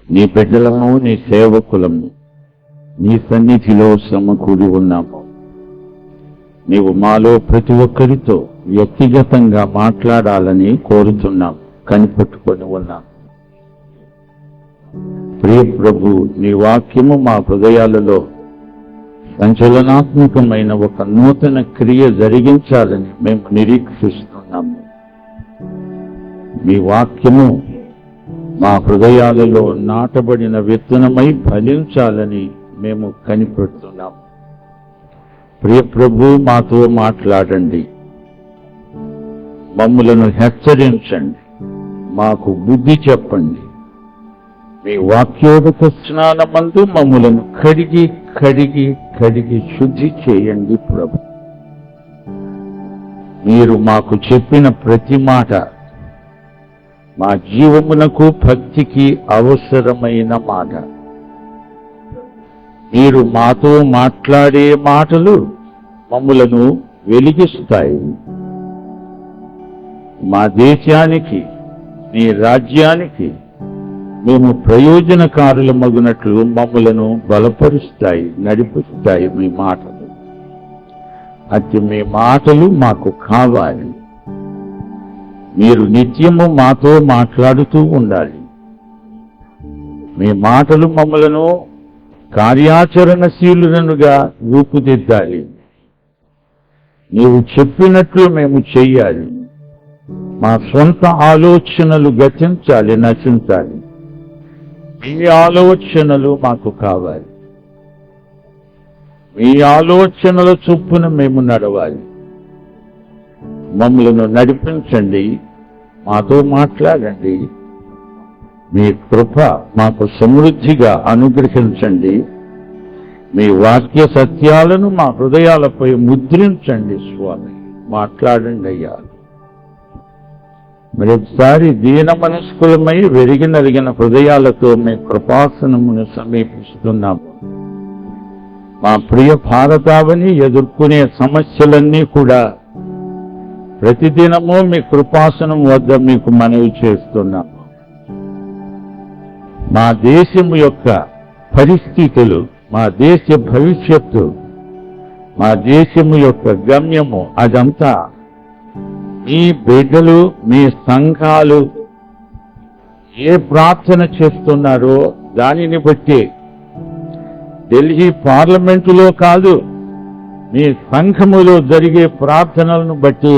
నీ బిడ్డలము, నీ సేవకులము నీ సన్నిధిలో సమకూడి ఉన్నాము. నీవు మాలో ప్రతి ఒక్కరితో వ్యక్తిగతంగా మాట్లాడాలని కోరుతున్నాం, కనిపెట్టుకొని ఉన్నాం. ప్రియ ప్రభు, నీ వాక్యము మా హృదయాలలో సంచలనాత్మకమైన ఒక నూతన క్రియ జరిగించాలని మేము నిరీక్షిస్తున్నాము. మీ వాక్యము మా హృదయాలలో నాటబడిన విత్తనమై ఫలించాలని మేము కనిపెడుతున్నాము. ప్రియ ప్రభు, మాతో మాట్లాడండి, మమ్ములను హెచ్చరించండి, మాకు బుద్ధి చెప్పండి. మీ వాక్యోదక స్నానమందు మమ్ములను కడిగి కడిగి కడిగి శుద్ధి చేయండి ప్రభు. మీరు మాకు చెప్పిన ప్రతి మాట మా జీవమునకు భక్తికి అవసరమైన మాట. మీరు మాతో మాట్లాడే మాటలు మమ్ములను వెలిగిస్తాయి. మా దేశానికి, నీ రాజ్యానికి మేము ప్రయోజనకారులమగునట్లు మమ్ములను బలపరుస్తాయి, నడిపిస్తాయి మీ మాటలు. అతి మీ మాటలు మాకు కావాలి. మీరు నిత్యము మాతో మాట్లాడుతూ ఉండాలి. మీ మాటలు మమ్మలను కార్యాచరణశీలునుగా రూపుదిద్దాలి. నీవు చెప్పినట్లు మేము చెయ్యాలి. మా సొంత ఆలోచనలు గతించాలి, నశించాలి. మీ ఆలోచనలు మాకు కావాలి. మీ ఆలోచనల చొప్పున మేము నడవాలి. మమ్మలను నడిపించండి, మాతో మాట్లాడండి. మీ కృప మాకు సమృద్ధిగా అనుగ్రహించండి. మీ వాక్య సత్యాలను మా హృదయాలపై ముద్రించండి స్వామి. మాట్లాడండి అయ్యా. మరొకసారి దీన మనస్కులమై వెరిగి నలిగిన హృదయాలతో మీ కృపాసనమును సమీపిస్తున్నాము. మా ప్రియ భారతావని ఎదుర్కొనే సమస్యలన్నీ కూడా ప్రతిదినము మీ కృపాసనం వద్ద మీకు మనవి చేస్తున్నాము. మా దేశము యొక్క పరిస్థితులు, మా దేశ భవిష్యత్తు, మా దేశము యొక్క గమ్యము అదంతా మీ బిడ్డలు, మీ సంఘాలు ఏ ప్రార్థన చేస్తున్నారో దానిని బట్టి, ఢిల్లీ పార్లమెంటులో కాదు, మీ సంఘములో జరిగే ప్రార్థనలను బట్టి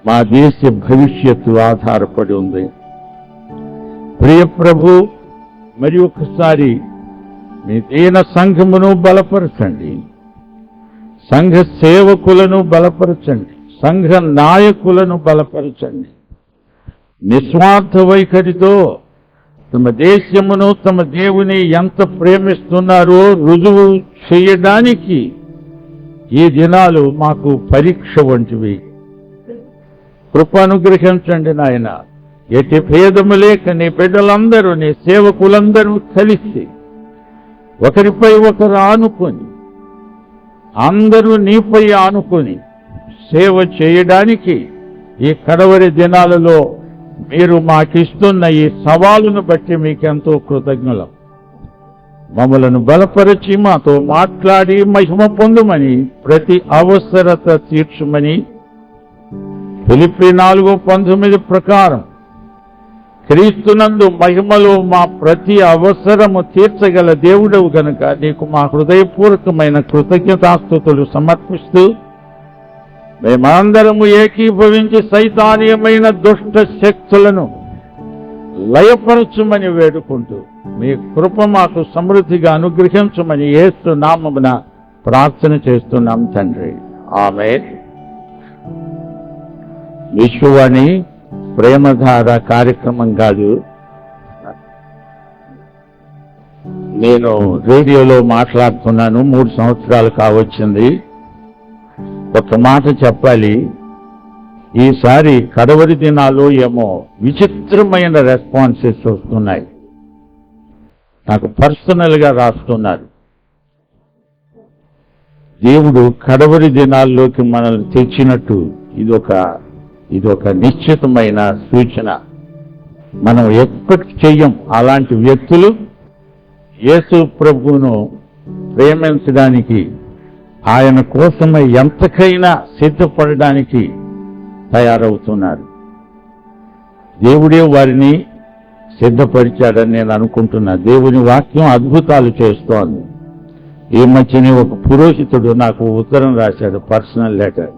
మా దేశ భవిష్యత్తు ఆధారపడి ఉంది. ప్రియ ప్రభు, మరి ఒకసారి మీ దీన సంఘమును బలపరచండి, సంఘ సేవకులను బలపరచండి, సంఘ నాయకులను బలపరచండి. నిస్వార్థ వైఖరితో తమ దేశమును, తమ దేవుని ఎంత ప్రేమిస్తున్నారో రుజువు చేయడానికి ఈ దినాలు మాకు పరీక్ష వంటివి. కృప అనుగ్రహించండి నాయన. ఎట్టి భేదము లేక నీ బిడ్డలందరూ, నీ సేవకులందరూ కలిసి ఒకరిపై ఒకరు ఆనుకొని, అందరూ నీపై ఆనుకొని సేవ చేయడానికి ఈ కడవరి దినాలలో మీరు మాకిస్తున్న ఈ సవాలును బట్టి మీకెంతో కృతజ్ఞులం. మమ్మలను బలపరిచి మాతో మాట్లాడి మహిమ పొందుమని, ప్రతి అవసరత తీర్చుమని ఫిలిప్పీ 4:19 ప్రకారం క్రీస్తునందు మహిమలో మా ప్రతి అవసరము తీర్చగల దేవుడవు గనుక నీకు మా హృదయపూర్వకమైన కృతజ్ఞతాస్తుతులు సమర్పిస్తూ మేమందరము ఏకీభవించి సైతానీయమైన దుష్ట శక్తులను లయపరచుమని వేడుకుంటూ మీ కృప మాకు సమృద్ధిగా అనుగ్రహించమని యేసు నామమున ప్రార్థన చేస్తున్నాం తండ్రి. ఆమేన్. విశ్వవాణి ప్రేమధార కార్యక్రమం కాదు. నేను రేడియోలో మాట్లాడుతున్నాను, 3 సంవత్సరాలు కావచ్చింది. ఒక మాట చెప్పాలి, ఈసారి కడవరి దినాలు ఏమో విచిత్రమైన రెస్పాన్సెస్ వస్తున్నాయి. నాకు పర్సనల్గా రాస్తున్నారు. దేవుడు కడవరి దినాల్లోకి మనల్ని తెచ్చినట్టు ఇదొక నిశ్చితమైన సూచన. మనం ఎక్స్పెక్ట్ చెయ్యం అలాంటి వ్యక్తులు యేసు ప్రభువును ప్రేమించడానికి, ఆయన కోసమై ఎంతకైనా సిద్ధపడడానికి తయారవుతున్నారు. దేవుడే వారిని సిద్ధపరిచాడని నేను అనుకుంటున్నా. దేవుని వాక్యం అద్భుతాలు చేస్తోంది. ఈ మధ్యనే ఒక పురోహితుడు నాకు ఉత్తరం రాశాడు, పర్సనల్ లెటర్.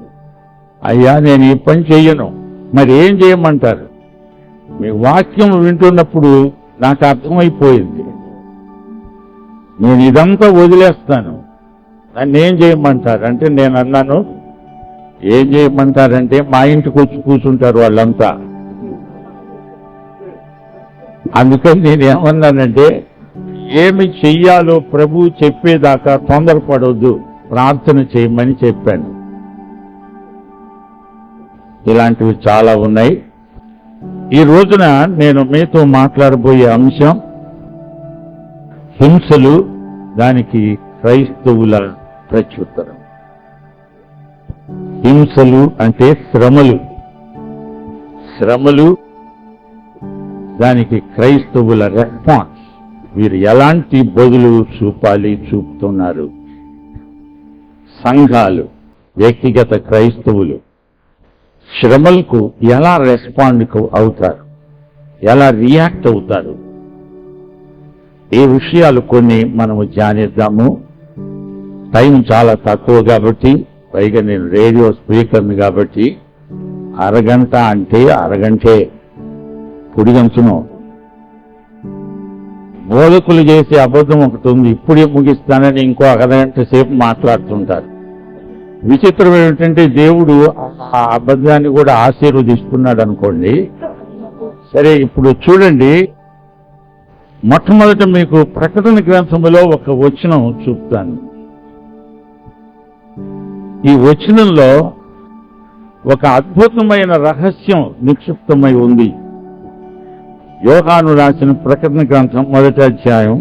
అయ్యా, నేను ఈ పని చెయ్యను, మరి ఏం చేయమంటారు? మీ వాక్యం వింటున్నప్పుడు నాకు అర్థమైపోయింది, నేను ఇదంతా వదిలేస్తాను, నన్ను ఏం చేయమంటారు అంటే, నేను అన్నాను, ఏం చేయమంటారంటే మా ఇంటికి వచ్చి కూర్చుంటారు వాళ్ళంతా. అందుకని నేను ఏమన్నానంటే, ఏమి చెయ్యాలో ప్రభు చెప్పేదాకా తొందరపడవద్దు, ప్రార్థన చేయమని చెప్పాను. ఇలాంటివి చాలా ఉన్నాయి. ఈ రోజున నేను మీతో మాట్లాడబోయే అంశం హింసలు, దానికి క్రైస్తవుల ప్రత్యుత్తరం. హింసలు అంటే శ్రమలు, శ్రమలు దానికి క్రైస్తవుల రెస్పాన్స్. వీరు ఎలాంటి బదులు చూపుతున్నారు? సంఘాలు, వ్యక్తిగత క్రైస్తవులు శ్రమలకు ఎలా రెస్పాండ్ అవుతారు, ఎలా రియాక్ట్ అవుతారు? ఈ విషయాలు కొన్ని మనము ధ్యానిద్దాము. టైం చాలా తక్కువ కాబట్టి, పైగా నేను రేడియో స్పీకర్ని కాబట్టి అరగంట అంటే అరగంటే పొడిగంచును. బోధకులు చేసే అబద్ధం ఒకటి ఉంది, ఇప్పుడే ముగిస్తానని ఇంకో అరగంట సేపు మాట్లాడుతుంటారు. విచిత్రం ఏమిటంటే, దేవుడు ఆ అబద్ధాన్ని కూడా ఆశీర్వదిస్తున్నాడు అనుకోండి. సరే, ఇప్పుడు చూడండి, మొట్టమొదట మీకు ప్రకటన గ్రంథములో ఒక వచనం చూపుతాను. ఈ వచనంలో ఒక అద్భుతమైన రహస్యం నిక్షిప్తమై ఉంది. యోహాను రాసిన ప్రకటన గ్రంథం 1వ అధ్యాయం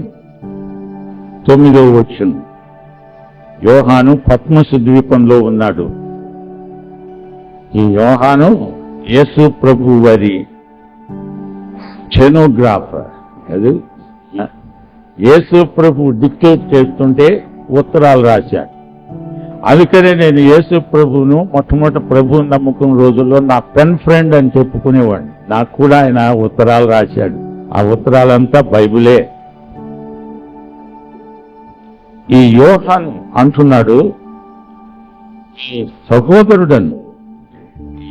9వ వచనం. యోహాను పద్మసు ద్వీపంలో ఉన్నాడు. ఈ యోహాను యేసు ప్రభు వారి స్టెనోగ్రాఫర్. అది యేసు ప్రభు డిక్టేట్ చేస్తుంటే ఉత్తరాలు రాశాడు. అందుకనే నేను యేసు ప్రభువును మొట్టమొదటి ప్రభువుని నమ్ముకున్న రోజుల్లో నా పెన్ ఫ్రెండ్ అని చెప్పుకునేవాడిని. నాకు కూడా ఆయన ఉత్తరాలు రాశాడు. ఆ ఉత్తరాలంతా బైబిలే. ఈ యోహాను అంటున్నాడు, ఈ సహోదరుడను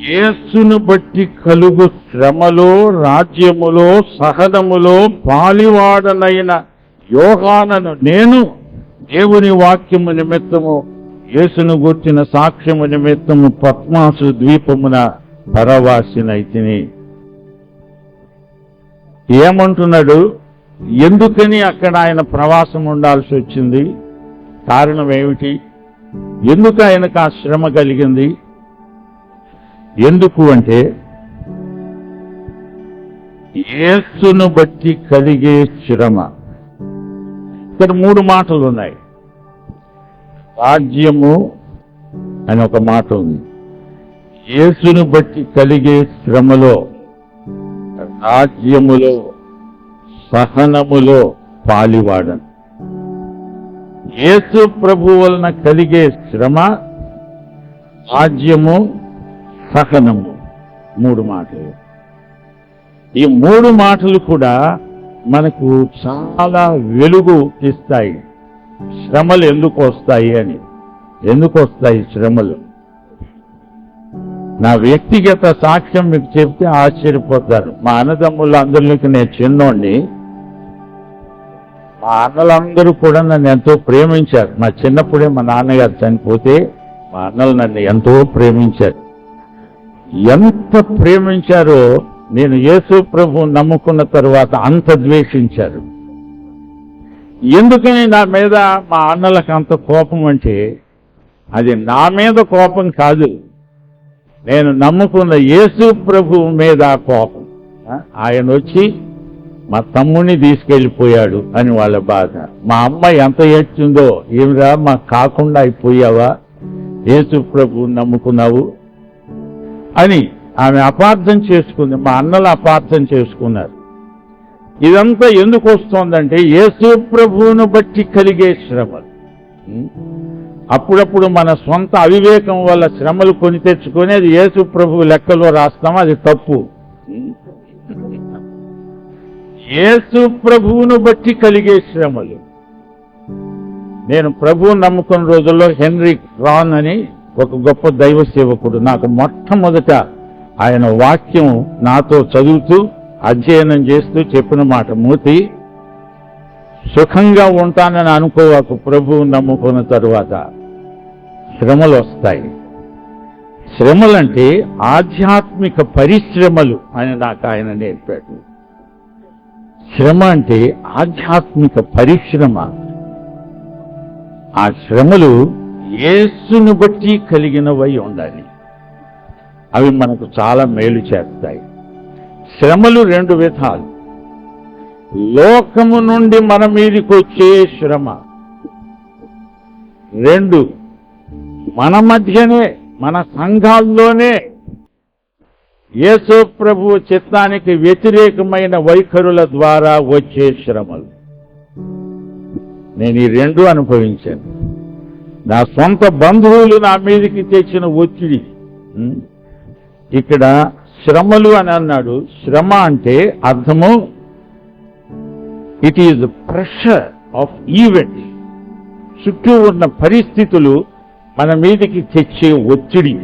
యేసును బట్టి కలుగు శ్రమలో, రాజ్యములో, సహనములో పాలివాడనైన యోహానను నేను దేవుని వాక్యము నిమిత్తము, యేసును గూర్చిన సాక్ష్యము నిమిత్తము పద్మాసు ద్వీపమున పరవాసినైతిని. ఏమంటున్నాడు? ఎందుకని అక్కడ ఆయన ప్రవాసం ఉండాల్సి వచ్చింది? కారణం ఏమిటి? ఎందుకు ఆయనకు ఆ శ్రమ కలిగింది? ఎందుకు అంటే, యేసును బట్టి కలిగే శ్రమ. ఇక్కడ 3 మాటలు ఉన్నాయి. రాజ్యము అని ఒక మాట ఉంది. యేసును బట్టి కలిగే శ్రమలో, రాజ్యములో, సహనములో పాలివాడను. యేసు ప్రభు వలన కలిగే శ్రమ, రాజ్యము, సహనము. 3 మాటలు. ఈ 3 మాటలు కూడా మనకు చాలా వెలుగు ఇస్తాయి. శ్రమలు ఎందుకు వస్తాయి అని. ఎందుకు వస్తాయి శ్రమలు? నా వ్యక్తిగత సాక్ష్యం మీకు చెప్తే ఆశ్చర్యపోతారు. మా అన్నదమ్ములు అందరిలోకి నేను చిన్నోడిని. మా అన్నలందరూ కూడా నన్ను ఎంతో ప్రేమించారు. మా చిన్నప్పుడే మా నాన్నగారు చనిపోతే మా అన్నలు నన్ను ఎంతో ప్రేమించారు. ఎంత ప్రేమించారో నేను యేసు ప్రభు నమ్ముకున్న తరువాత అంత ద్వేషించారు. ఎందుకని నా మీద మా అన్నలకు అంత కోపం అంటే, అది నా మీద కోపం కాదు, నేను నమ్ముకున్న యేసు ప్రభు మీద కోపం. ఆయన వచ్చి మా తమ్ముడిని తీసుకెళ్ళిపోయాడు అని వాళ్ళ బాధ. మా అమ్మ ఎంత ఏడ్చిందో, ఏమిరా మా కాకుండా అయిపోయావా, యేసు ప్రభు నమ్ముకున్నావు అని ఆమె అపార్థం చేసుకుంది. మా అన్నలు అపార్థం చేసుకున్నారు. ఇదంతా ఎందుకు వస్తోందంటే యేసు ప్రభువును బట్టి కలిగే శ్రమలు. అప్పుడప్పుడు మన సొంత అవివేకం వల్ల శ్రమలు కొని తెచ్చుకొని అది యేసు ప్రభువు లెక్కలో రాస్తాం, అది తప్పు. యేసు ప్రభువును బట్టి కలిగే శ్రమలు. నేను ప్రభువును నమ్ముకున్న రోజుల్లో హెన్రీ రాన్ అని ఒక గొప్ప దైవ సేవకుడు నాకు మొట్టమొదట ఆయన వాక్యం నాతో చదువుతూ అధ్యయనం చేస్తూ చెప్పిన మాట, మూతి సుఖంగా ఉంటానని అనుకోవాకు, ప్రభువును నమ్ముకున్న తరువాత శ్రమలు వస్తాయి. శ్రమలంటే ఆధ్యాత్మిక పరిశ్రమలు అని నాకు ఆయన నేర్పాడు. శ్రమ అంటే ఆధ్యాత్మిక పరిశ్రమ. ఆ శ్రమలు యేసును బట్టి కలిగినవై ఉండాలి. అవి మనకు చాలా మేలు చేస్తాయి. శ్రమలు రెండు విధాలు. లోకము నుండి మన మీదికి వచ్చే శ్రమ. రెండు, మన మధ్యనే మన సంఘాల్లోనే యేసు ప్రభువు చిత్తానికి వ్యతిరేకమైన వైఖరుల ద్వారా వచ్చే శ్రమలు. నేను ఈ రెండు అనుభవించాను. నా సొంత బంధువులు నా మీదకి తెచ్చిన ఒత్తిడి. ఇక్కడ శ్రమలు అని అన్నాడు. శ్రమ అంటే అర్థము it is pressure of event. చుట్టూ ఉన్న పరిస్థితులు మన మీదకి తెచ్చే ఒత్తిడి,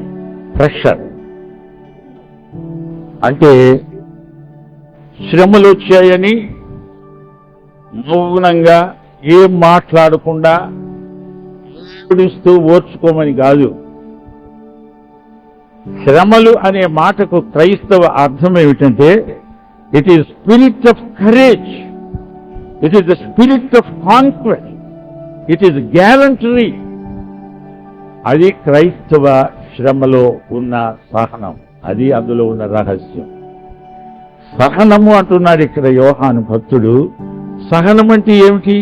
ప్రెషర్. అంటే శ్రమలు వచ్చాయని మౌనంగా ఏం మాట్లాడకుండా ఏడుస్తూ ఓర్చుకోమని కాదు. శ్రమలు అనే మాటకు క్రైస్తవ అర్థం ఏమిటంటే it is spirit of courage, it is the spirit of conquest, it is guarantee. అది క్రైస్తవ శ్రమలో ఉన్న సహనం, అది అందులో ఉన్న రహస్యం. సహనము అంటున్నాడు ఇక్కడ యోహాను భక్తుడు. సహనం అంటే ఏమిటి?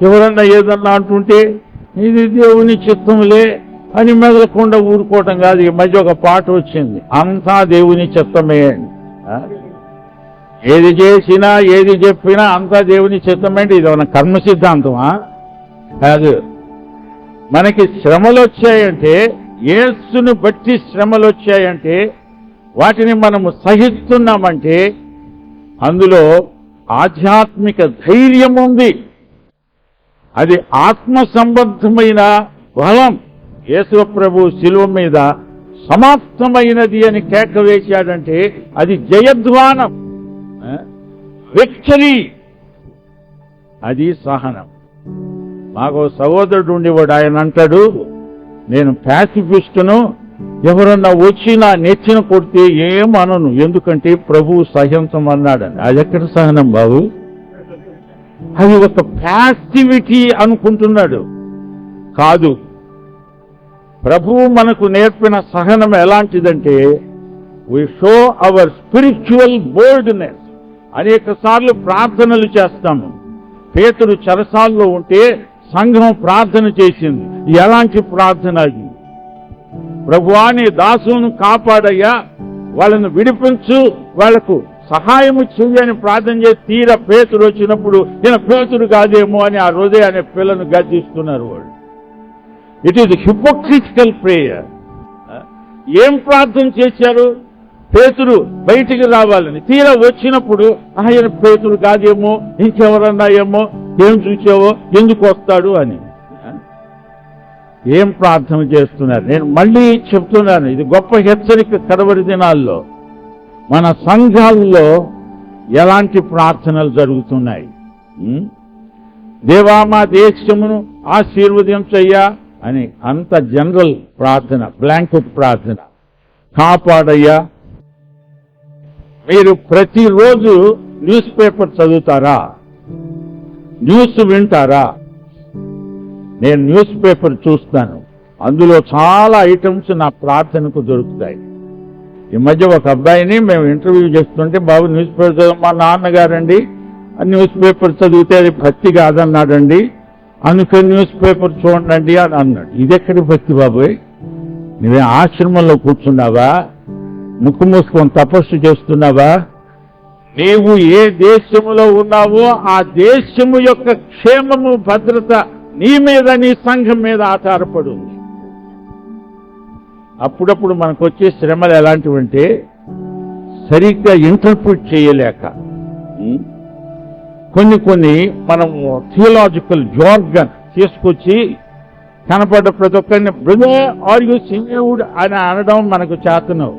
ఎవరన్నా ఏదన్నా అంటుంటే ఇది దేవుని చిత్తంలే అని మెదలకుండా ఊరుకోవటం కాదు. ఈ మధ్య ఒక పాట వచ్చింది, అంతా దేవుని చిత్తమే. ఏది చేసినా ఏది చెప్పినా అంతా దేవుని చిత్తమే. ఇది మన కర్మ సిద్ధాంతమా? కాదు. మనకి శ్రమలు వచ్చాయంటే, యేసును బట్టి శ్రమలు వచ్చాయంటే, వాటిని మనము సహిస్తున్నామంటే అందులో ఆధ్యాత్మిక ధైర్యం ఉంది. అది ఆత్మ సంబంధమైన బలం. యేసు ప్రభు శిలువ మీద సమాప్తమైనది అని కేక వేశాడంటే అది జయధ్వానం, విక్టరీ. అది సహనం. మాకు సహోదరుడు ఉండేవాడు, ఆయన అంటాడు, నేను ప్యాసిఫిస్టును, ఎవరన్నా వచ్చి నా నెచ్చిన కొడితే ఏమనను, ఎందుకంటే ప్రభువు సహించమన్నాడని. అది ఎక్కడ సహనం బాబు? అది ఒక ప్యాసివిటీ అనుకుంటున్నాడు. కాదు. ప్రభువు మనకు నేర్పిన సహనం ఎలాంటిదంటే we show our spiritual boldness. అనేక సార్లు ప్రార్థనలు చేస్తాము. పేతురు చెరసాల్లో ఉంటే సంఘం ప్రార్థన చేసింది. ఎలాంటి ప్రార్థన అది? ప్రభువా, నీ దాసును కాపాడయ్యా, వాళ్ళను విడిపించు, వాళ్లకు సహాయము చెయ్యని ప్రార్థన చేసి తీరా పేతురు వచ్చినప్పుడు ఈయన పేతురు కాదేమో అని ఆ రోజే అనే పిల్లను గద్దిస్తున్నారు వాళ్ళు. It is hypocritical prayer. ఏం ప్రార్థన చేశారు? పేతురు బయటికి రావాలని. తీరా వచ్చినప్పుడు ఆయన పేతురు కాదేమో, ఇంకెవరన్నా ఏమో, ఏం చూసావో, ఎందుకు వస్తాడు అని ఏం ప్రార్థన చేస్తున్నారు? నేను మళ్ళీ చెప్తున్నాను, ఇది గొప్ప హెచ్చరిక. కడవరి దినాల్లో మన సంఘాల్లో ఎలాంటి ప్రార్థనలు జరుగుతున్నాయి? దేవా, మా దేశమును ఆశీర్వదించయ్యా అని అంత జనరల్ ప్రార్థన, బ్లాంకెట్ ప్రార్థన. కాపాడయ్యా. మీరు ప్రతిరోజు న్యూస్ పేపర్ చదువుతారా? న్యూస్ వింటారా? నేను న్యూస్ పేపర్ చూస్తాను. అందులో చాలా ఐటమ్స్ నా ప్రార్థనకు దొరుకుతాయి. ఈ మధ్య ఒక అబ్బాయిని మేము ఇంటర్వ్యూ చేస్తుంటే, బాబు న్యూస్ పేపర్ చదువు, మా నాన్నగారండి న్యూస్ పేపర్ చదివితే అది భక్తి కాదన్నాడండి, అందుకని న్యూస్ పేపర్ చూడండి అని అన్నాడు. ఇదెక్కడి భక్తి బాబోయ్? నువ్వే ఆశ్రమంలో కూర్చున్నావా? ముక్కు మూసుకొని తపస్సు చేస్తున్నావా? నీవు ఏ దేశములో ఉన్నావో ఆ దేశము యొక్క క్షేమము భద్రత నీ మీద నీ సంఘం మీద ఆధారపడి ఉంది. అప్పుడప్పుడు మనకు వచ్చే శ్రమలు ఎలాంటివంటే సరిగ్గా ఇంటర్ప్రిట్ చేయలేక కొన్ని మనము థియలాజికల్ జార్గన్ తీసుకొచ్చి కనపడ్డ ప్రతి ఒక్కరిని బ్రదర్ ఆర్ యు సేవ్డ్ అని అనడం మనకు చేతను.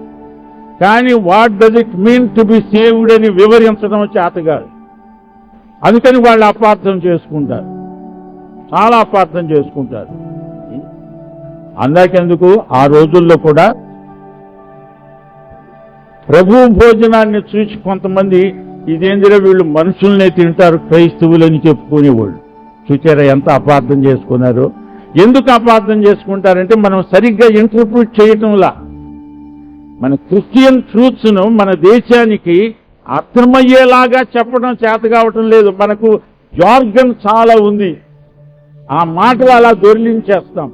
కానీ what does it mean to be saved అని వివరించడం చేత కాదు. అందుకని వాళ్ళు అపార్థం చేసుకుంటారు, చాలా అపార్థం చేసుకుంటారు. అందాకెందుకు ఆ రోజుల్లో కూడా ప్రభు భోజనాన్ని చూసి కొంతమంది ఇదేందిరా వీళ్ళు మనుషుల్నే తింటారు క్రైస్తవులని చెప్పుకునేవాళ్ళు. చూచారా ఎంత అపార్థం చేసుకున్నారు? ఎందుకు అపార్థం చేసుకుంటారంటే మనం సరిగ్గా ఇంటర్ప్రిట్ చేయటంలా. మన క్రిస్టియన్ ట్రూత్స్ను మన దేశానికి అర్థమయ్యేలాగా చెప్పడం చేత కావటం లేదు. మనకు జార్గన్ చాలా ఉంది, ఆ మాటలు అలా దొర్లించేస్తాం.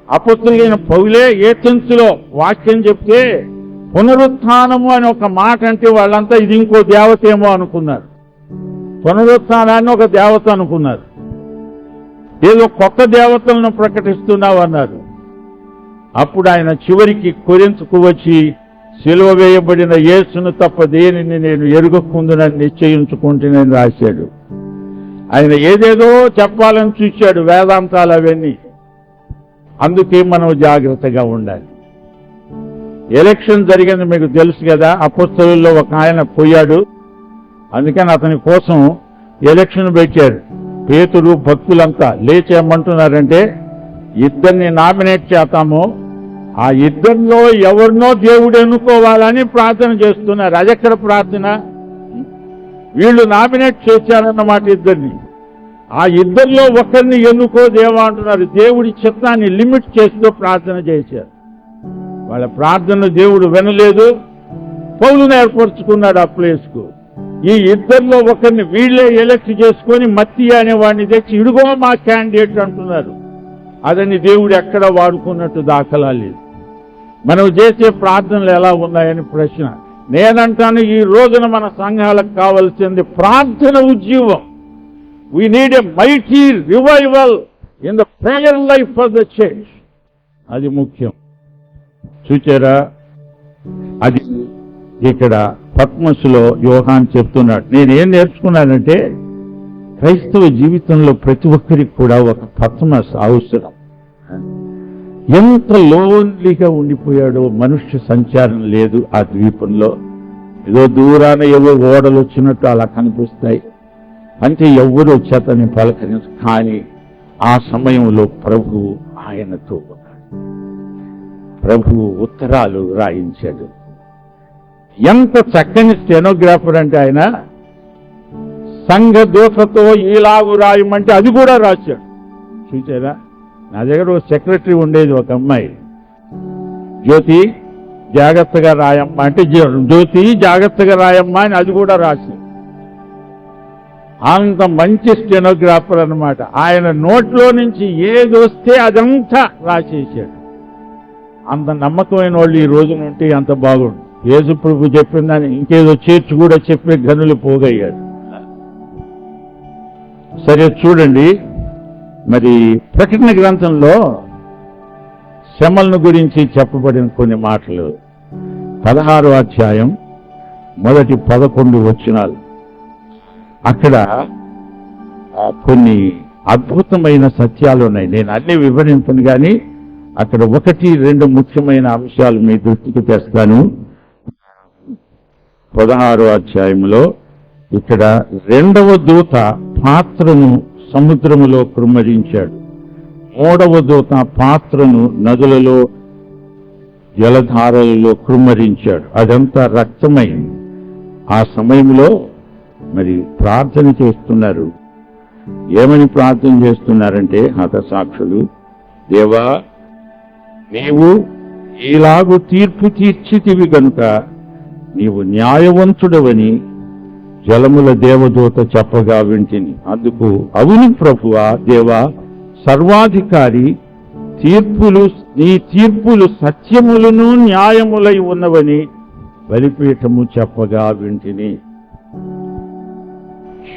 అపొస్తలుడైన పౌలే ఏథెన్సులో వాక్యం చెప్తే పునరుత్థానము అని ఒక మాట అంటే వాళ్ళంతా ఇది ఇంకో దేవతేమో అనుకున్నారు. పునరుత్థానాన్ని ఒక దేవత అనుకున్నారు. ఏదో కొత్త దేవతలను ప్రకటిస్తున్నావు అన్నారు. అప్పుడు ఆయన చివరికి కొరింథుకు వచ్చి సిలువ వేయబడిన యేసును తప్ప దేనిని నేను ఎరుగకుందునని నిశ్చయించుకుంటునని రాశాడు. ఆయన ఏదేదో చెప్పాలని చూశాడు, వేదాంతాలు అవన్నీ. అందుకే మనం జాగ్రత్తగా ఉండాలి. ఎలక్షన్ జరిగింది మీకు తెలుసు కదా. అపొస్తలుల్లో ఒక ఆయన పోయాడు, అందుకని అతని కోసం ఎలక్షన్ పెట్టారు. పేతురు భక్తులంతా లేచేయమంటున్నారంటే ఇద్దరిని నామినేట్ చేస్తాము, ఆ ఇద్దరిలో ఎవరినో దేవుడు ఎన్నుకోవాలని ప్రార్థన చేస్తున్నారు. అదెక్కడ ప్రార్థన? వీళ్ళు నామినేట్ చేశారన్నమాట ఇద్దరిని. ఆ ఇద్దరిలో ఒకరిని ఎన్నుకో దేవా అంటున్నారు. దేవుడి చిత్తాన్ని లిమిట్ చేస్తూ ప్రార్థన చేశారు. వాళ్ళ ప్రార్థన దేవుడు వినలేదు. పౌలును ఏర్పరచుకున్నాడు ఆ ప్లేస్కు. ఈ ఇద్దరిలో ఒకరిని వీళ్ళే ఎలక్ట్ చేసుకొని మత్తి అనేవాడిని తెచ్చి ఇడుగో మా క్యాండిడేట్ అంటున్నారు. అదని దేవుడు ఎక్కడ వాడుకున్నట్టు దాఖలా లేదు. మనం చేసే ప్రార్థనలు ఎలా ఉన్నాయని ప్రశ్న. నేనంటాను ఈ రోజున మన సంఘాలకు కావాల్సింది ప్రార్థన ఉద్యమం. We need a mighty revival in the prayer life of the church. అది ముఖ్యం. చూచారా? అది ఇక్కడ పద్మసులో యోహాన్ చెప్తున్నాడు. నేనేం నేర్చుకున్నానంటే క్రైస్తవ జీవితంలో ప్రతి ఒక్కరికి కూడా ఒక పద్మస్ అవసరం. ఎంత లోన్లీగా ఉండిపోయాడో, మనుష్య సంచారం లేదు ఆ ద్వీపంలో. ఏదో దూరాన ఏవో ఓడలు వచ్చినట్టు అలా కనిపిస్తాయి, అంటే ఎవరు వచ్చేతని పలకరించు. కానీ ఆ సమయంలో ప్రభువు ఆయనతో ఉన్నాడు. ప్రభువు ఉత్తరాలు రాయించాడు. ఎంత చక్కని స్టెనోగ్రాఫర్ అంటే ఆయన సంఘ దూతతో ఈలాగు రాయమంటే అది కూడా రాశాడు. చూసారా? నా దగ్గర ఒక సెక్రటరీ ఉండేది, ఒక అమ్మాయి, జ్యోతి జాగ్రత్తగా రాయమ్మా అంటే జ్యోతి జాగ్రత్తగా రాయమ్మా అని అది కూడా రాశాడు. అంత మంచి స్టెనోగ్రాఫర్ అన్నమాట. ఆయన నోట్లో నుంచి ఏది వస్తే అదంతా రాసేసాడు. అంత నమ్మకమైన వాళ్ళు ఈ రోజున ఉంటే అంత బాగుండు. యేసు ప్రభు చెప్పిందని ఇంకేదో చేర్చి కూడా చెప్పే గనులు పోగయ్యాడు. సరే చూడండి, మరి ప్రకటన గ్రంథంలో శ్రమలను గురించి చెప్పబడిన కొన్ని మాటలు 16వ అధ్యాయం మొదటి 11 వచనాలు. అక్కడ కొన్ని అద్భుతమైన సత్యాలు ఉన్నాయి. నేను అన్ని వివరించను, కానీ అక్కడ 1-2 ముఖ్యమైన అంశాలు మీ దృష్టికి తెస్తాను. 16వ అధ్యాయంలో ఇక్కడ 2వ దూత పాత్రను సముద్రములో కృమ్మరించాడు. 3వ దూత పాత్రను నదులలో జలధారలలో కృమ్మరించాడు. అదంతా రక్తమైంది. ఆ సమయంలో మరి ప్రార్థన చేస్తున్నారు. ఏమని ప్రార్థన చేస్తున్నారంటే హతసాక్షులు, దేవా నీవు ఈలాగు తీర్పు తీర్చితివి గనుక నీవు న్యాయవంతుడవని జలముల దేవదూత చెప్పగా వింటిని. అందుకు అవును ప్రభువా, దేవా సర్వాధికారి, నీ తీర్పులు సత్యములను న్యాయములై ఉన్నవని బలిపీఠము చెప్పగా వింటిని.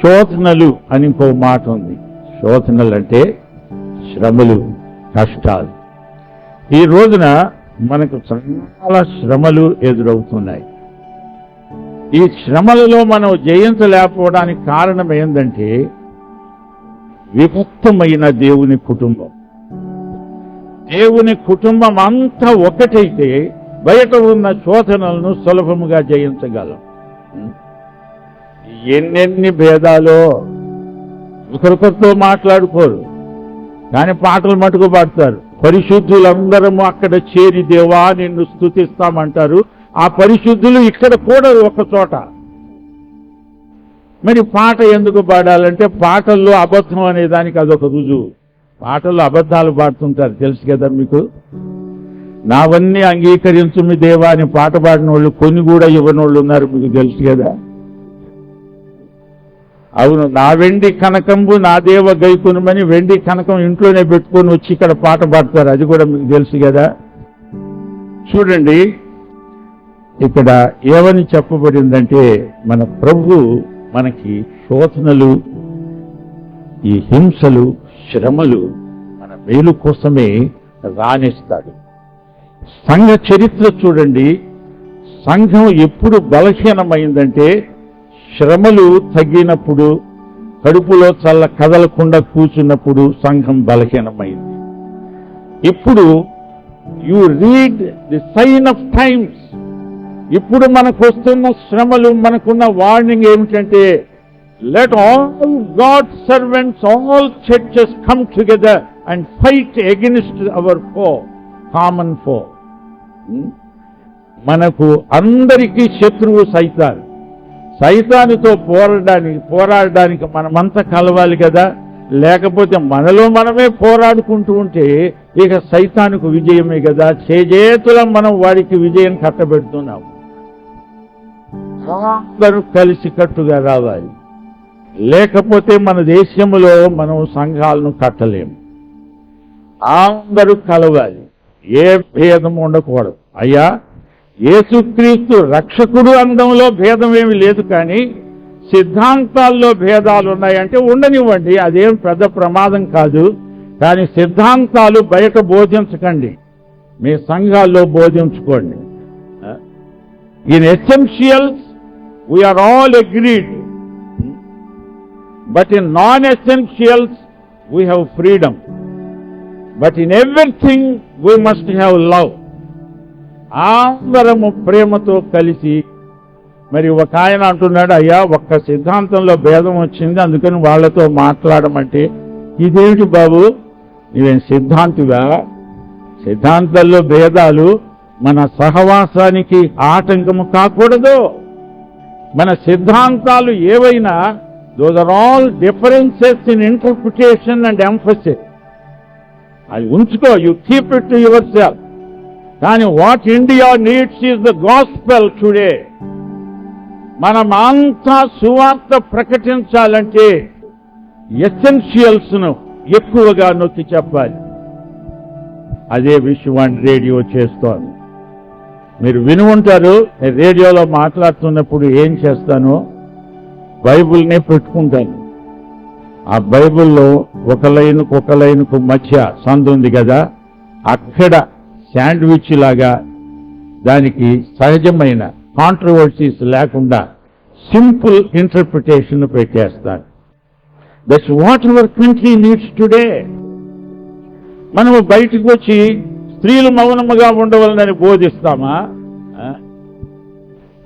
శోధనలు అని ఇంకో మాట ఉంది. శోధనలు అంటే శ్రమలు, కష్టాలు. ఈ రోజున మనకు చాలా శ్రమలు ఎదురవుతున్నాయి. ఈ శ్రమలలో మనం జయించలేకపోవడానికి కారణం ఏంటంటే విభక్తమైన దేవుని కుటుంబం. దేవుని కుటుంబం అంతా ఒకటైతే బయట ఉన్న శోధనలను సులభముగా జయించగలం. ఎన్నెన్ని భేదాలో ఒకరికొకరితో మాట్లాడుకోరు, కానీ పాటలు మటుకు పాడతారు. పరిశుద్ధులందరము అక్కడ చేరి దేవా నిన్ను స్తుతిస్తామంటారు. ఆ పరిశుద్ధులు ఇక్కడ కూడా ఒక చోట. మరి పాట ఎందుకు పాడాలంటే పాటల్లో అబద్ధం అనే దానికి అదొక రుజువు. పాటల్లో అబద్ధాలు పాడుతుంటారు, తెలుసు కదా మీకు. నావన్నీ అంగీకరించు మీ దేవా అని పాట పాడిన వాళ్ళు కొన్ని కూడా ఇవ్వని వాళ్ళు ఉన్నారు, మీకు తెలుసు కదా. అవును, నా వెండి కనకంబు నా దేవ గైకునమని వెండి కనకం ఇంట్లోనే పెట్టుకొని వచ్చి ఇక్కడ పాట పాడతారు, అది కూడా మీకు తెలుసు కదా. చూడండి ఇక్కడ ఏమని చెప్పబడిందంటే మన ప్రభు మనకి శోధనలు, ఈ హింసలు, శ్రమలు మన మేలు కోసమే రాణిస్తాడు. సంఘ చరిత్ర చూడండి. సంఘం ఎప్పుడు బలహీనమైందంటే శ్రమలు తగ్గినప్పుడు, కడుపులో చల్ల కదలకుండా కూర్చున్నప్పుడు సంఘం బలహీనమైంది. ఇప్పుడు you read the sign of times. ఇప్పుడు మనకు వస్తున్న శ్రమలు, మనకున్న వార్నింగ్ ఏమిటంటే let all God servants, all churches come together and fight against our foe, common foe. మనకు అందరికీ శత్రువు సైతాన్. సైతానుతో పోరాడడానికి మనమంతా కలవాలి కదా. లేకపోతే మనలో మనమే పోరాడుకుంటూ ఉంటే ఇక సైతానుకు విజయమే కదా. చేజేతులం మనం వాడికి విజయం కట్టబెడుతున్నాం. అందరూ కలిసికట్టుగా రావాలి. లేకపోతే మన దేశంలో మనం సంఘాలను కట్టలేము. అందరూ కలవాలి, ఏ భేదం ఉండకూడదు. అయ్యా యేసుక్రీస్తు రక్షకుడు అందంలో భేదం ఏమి లేదు, కానీ సిద్ధాంతాల్లో భేదాలు ఉన్నాయంటే ఉండనివ్వండి, అదేం పెద్ద ప్రమాదం కాదు. కానీ సిద్ధాంతాలు బయట బోధించకండి, మీ సంఘాల్లో బోధించుకోండి. In essentials we are all agreed, but in non essentials we have freedom, but in everything we must have love. అందరము ప్రేమతో కలిసి. మరి ఒక ఆయన అంటున్నాడు, అయ్యా ఒక్క సిద్ధాంతంలో భేదం వచ్చింది అందుకని వాళ్ళతో మాట్లాడమంటే, ఇదేమిటి బాబు, నువ్వేం సిద్ధాంతివా? సిద్ధాంతాల్లో భేదాలు మన సహవాసానికి ఆటంకము కాకూడదు. మన సిద్ధాంతాలు ఏవైనా those are all differences in interpretation and emphasis. అది ఉంచుకో, you keep it to yourself. కానీ what India needs is the gospel today. మనమంతా సువార్త ప్రకటించాలంటే ఎసెన్షియల్స్ ను ఎక్కువగా నొక్కి చెప్పాలి. అదే విషయం రేడియో చేస్తోంది. మీరు విని ఉంటారు, రేడియోలో మాట్లాడుతున్నప్పుడు ఏం చేస్తాను, బైబిల్నే పెట్టుకుంటాను. ఆ బైబిల్లో ఒక లైన్కు మధ్య సందు ఉంది కదా, అక్కడ శాండ్విచ్ లాగా దానికి సహజమైన కాంట్రవర్సీస్ లేకుండా సింపుల్ ఇంటర్ప్రిటేషన్ పెట్టేస్తాను. That's what hour country needs today. మనము బయటకు వచ్చి స్త్రీలు మౌనముగా ఉండవాలని బోధిస్తామా?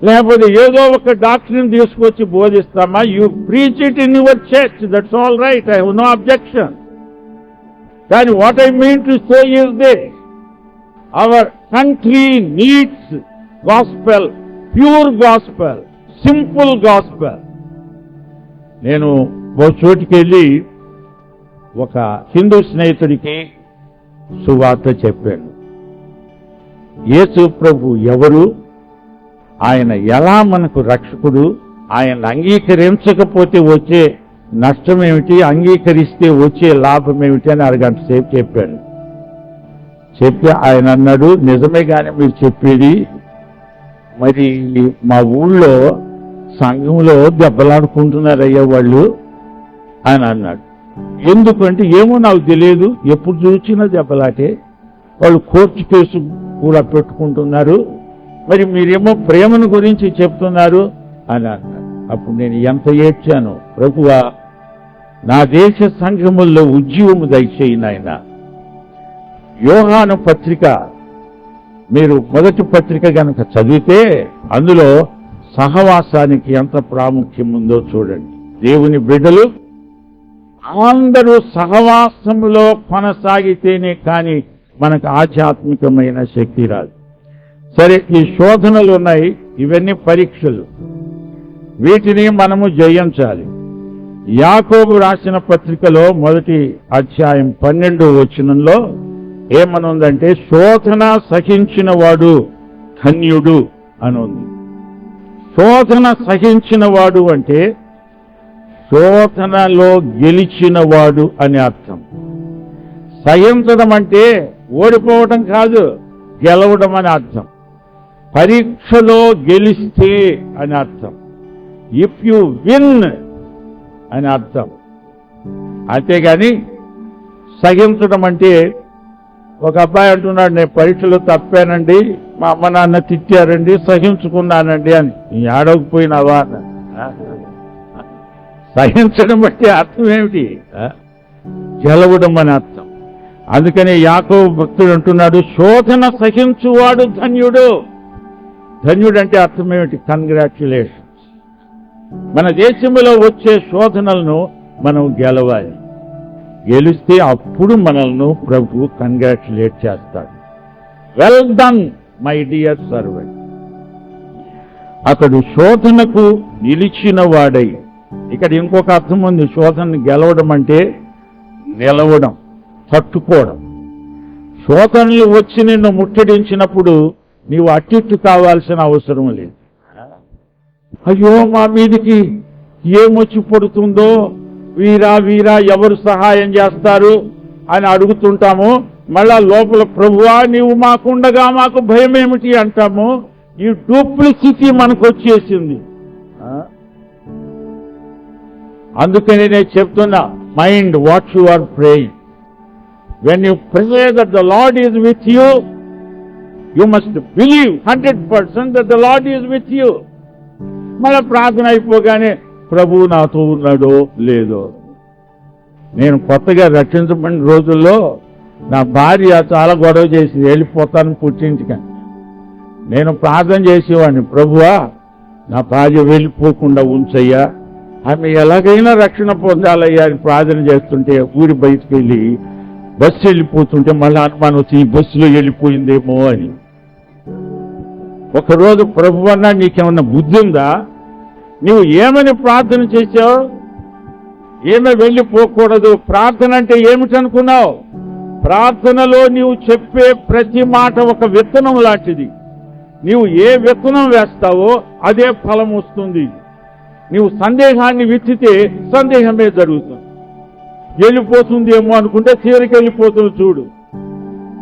లేకపోతే ఏదో ఒక డాక్టర్ని తీసుకొచ్చి బోధిస్తామా? You preach it in your church, that's all right, I have no objection. కానీ what I mean to say is this, our country needs gospel, pure gospel, simple gospel. నేను ఓ చోటికి వెళ్ళి ఒక హిందూ స్నేహితుడికి సువార్త చెప్పాను. యేసు ప్రభు ఎవరు, ఆయన ఎలా మనకు రక్షకుడు, ఆయన అంగీకరించకపోతే వచ్చే నష్టం ఏమిటి, అంగీకరిస్తే వచ్చే లాభం ఏమిటి అని అరగంట సేపు చెప్పాను. చెప్పి ఆయన అన్నాడు, నిజమే కానీ మీరు చెప్పేది, మరి మా ఊళ్ళో సంఘంలో దెబ్బలాడుకుంటున్నారయ్యా వాళ్ళు అని అన్నాడు. ఎందుకంటే ఏమో నాకు తెలియదు, ఎప్పుడు చూసినా దెబ్బలాటే, వాళ్ళు కోర్టు కేసు కూడా పెట్టుకుంటున్నారు, మరి మీరేమో ప్రేమను గురించి చెప్తున్నారు అని అన్నాడు. అప్పుడు నేను ఎంత ఏడ్చాను, ప్రభువా నా దేశ సంఘముల్లో ఉద్యమము దయచేయి నాయన. యోహాను పత్రిక, మీరు మొదటి పత్రిక గనక చదివితే అందులో సహవాసానికి ఎంత ప్రాముఖ్యం ఉందో చూడండి. దేవుని బిడ్డలు అందరూ సహవాసములో కొనసాగితేనే కానీ మనకు ఆధ్యాత్మికమైన శక్తి రాదు. సరే, ఈ శోధనలు ఉన్నాయి, ఇవన్నీ పరీక్షలు, వీటిని మనము జయించాలి. యాకోబు రాసిన పత్రికలో మొదటి అధ్యాయం 12వ వచనంలో ఏమనుందంటే, శోధన సహించిన వాడు ధన్యుడు అని ఉంది. శోధన సహించిన వాడు అంటే శోధనలో గెలిచిన వాడు అని అర్థం. సహించడం అంటే ఓడిపోవడం కాదు, గెలవడం అని అర్థం. పరీక్షలో గెలిస్తే అని అర్థం. ఇఫ్ యు విన్ అని అర్థం. అంతేగాని సహించడం అంటే, ఒక అబ్బాయి అంటున్నాడు, నేను పరీక్షలో తప్పానండి, మా అమ్మ నాన్న తిట్టారండి, సహించుకున్నానండి అని. ఏడవకపోయినావా? సహించడం బట్టి అర్థం ఏమిటి? గెలవడం అని అర్థం. అందుకని యాకోబు భక్తుడు అంటున్నాడు, శోధన సహించువాడు ధన్యుడు. ధన్యుడు అంటే అర్థం ఏమిటి? కంగ్రాచ్యులేషన్స్. మన దేశంలో వచ్చే శోధనలను మనం గెలవాలి. గెలిస్తే అప్పుడు మనల్ని ప్రభు కంగ్రాచ్యులేట్ చేస్తాడు. Well done my dear servant. అతడు శోధనకు నిలిచిన వాడై. ఇక్కడ ఇంకొక అర్థం ఉంది. శోధనను గెలవడం అంటే నిలవడం, తట్టుకోవడం. శోధనలు వచ్చి నిన్ను ముట్టడించినప్పుడు నీవు అట్టిట్టు కావాల్సిన అవసరం లేదు. అయ్యో మా మీదికి ఏమొచ్చి పడుతుందో, వీరా వీరా ఎవరు సహాయం చేస్తారు అని అడుగుతుంటాము. మళ్ళా లోపల ప్రభువా నీవు మాకుండగా మాకు భయం ఏమిటి అంటాము. ఈ డూప్లిసిటీ మనకు వచ్చేసింది. అందుకని నేను చెప్తున్నా, mind what you are praying. When you pray that the Lord is with you, you must believe 100% that the Lord is with you. మళ్ళా ప్రార్థన అయిపోగానే ప్రభువు నాతో ఉన్నాడో లేదో. నేను కొత్తగా రక్షించబడిన రోజుల్లో నా భార్య చాలా గొడవ చేసి వెళ్ళిపోతాను పుట్టింటికి. నేను ప్రార్థన చేసేవాడిని, ప్రభువా నా భార్య వెళ్ళిపోకుండా ఉంచయ్యా, ఆమె ఎలాగైనా రక్షణ పొందాలయ్యా అని ప్రార్థన చేస్తుంటే ఊరి బయటికి వెళ్ళి బస్సు వెళ్ళిపోతుంటే మళ్ళీ అనుమానం వచ్చి ఈ బస్సులో వెళ్ళిపోయిందేమో అని. ఒకరోజు ప్రభు అన్నా, నీకేమన్నా బుద్ధి ఉందా? నువ్వు ఏమని ప్రార్థన చేశావు? ఏమీ వెళ్ళిపోకూడదు. ప్రార్థన అంటే ఏమిటనుకున్నావు? ప్రార్థనలో నీవు చెప్పే ప్రతి మాట ఒక విత్తనం లాంటిది. నీవు ఏ విత్తనం వేస్తావో అదే ఫలం వస్తుంది. నీవు సందేహాన్ని విత్తితే సందేహమే జరుగుతుంది. వెళ్ళిపోతుందేమో అనుకుంటే చివరికి వెళ్ళిపోతుంది. చూడు,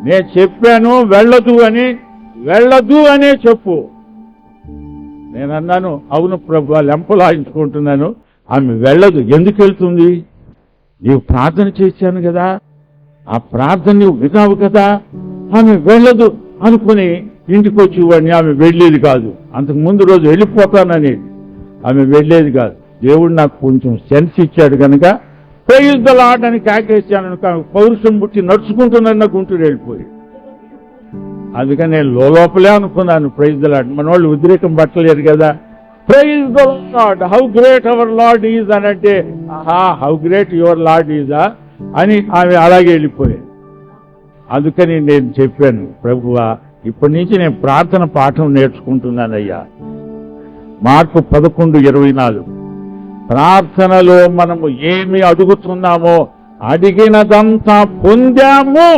నేను చెప్పాను వెళ్ళదు అని, వెళ్ళదు అనే చెప్పు. నేను అన్నాను, అవును ప్రభు, లెంపలాయించుకుంటున్నాను, ఆమె వెళ్ళదు. ఎందుకు వెళ్తుంది? నీవు ప్రార్థన చేశాను కదా, ఆ ప్రార్థన నీవు వినావు కదా, ఆమె వెళ్ళదు అనుకుని ఇంటికి వచ్చేవాడిని. ఆమె వెళ్ళేది కాదు. అంతకు ముందు రోజు వెళ్ళిపోతాననేది, ఆమె వెళ్ళేది కాదు. దేవుడు నాకు కొంచెం సెన్స్ ఇచ్చాడు కనుక ప్రైజ్ ద లార్డ్ అని కేకేశాను. పౌరుషం పుట్టి నడుచుకుంటున్నా గుంటూరు వెళ్ళిపోయి. అందుకని నేను లోపలే అనుకున్నాను ప్రైజ్ ద లార్డ్. మన వాళ్ళు ఉద్రేకం పట్టలేరు కదా. Praise the Lord, how great our Lord is అని అంటే, ఆహా హౌ గ్రేట్ యువర్ లార్డ్ ఈజా అని ఆమె అలాగే వెళ్ళిపోయాయి. అందుకని నేను చెప్పాను, ప్రభువా ఇప్పటి నుంచి నేను ప్రార్థన పాఠం నేర్చుకుంటున్నానయ్యా. మార్కు 11:24. ప్రార్థనలో మనము ఏమి అడుగుతున్నామో అడిగినదంతా పొందాము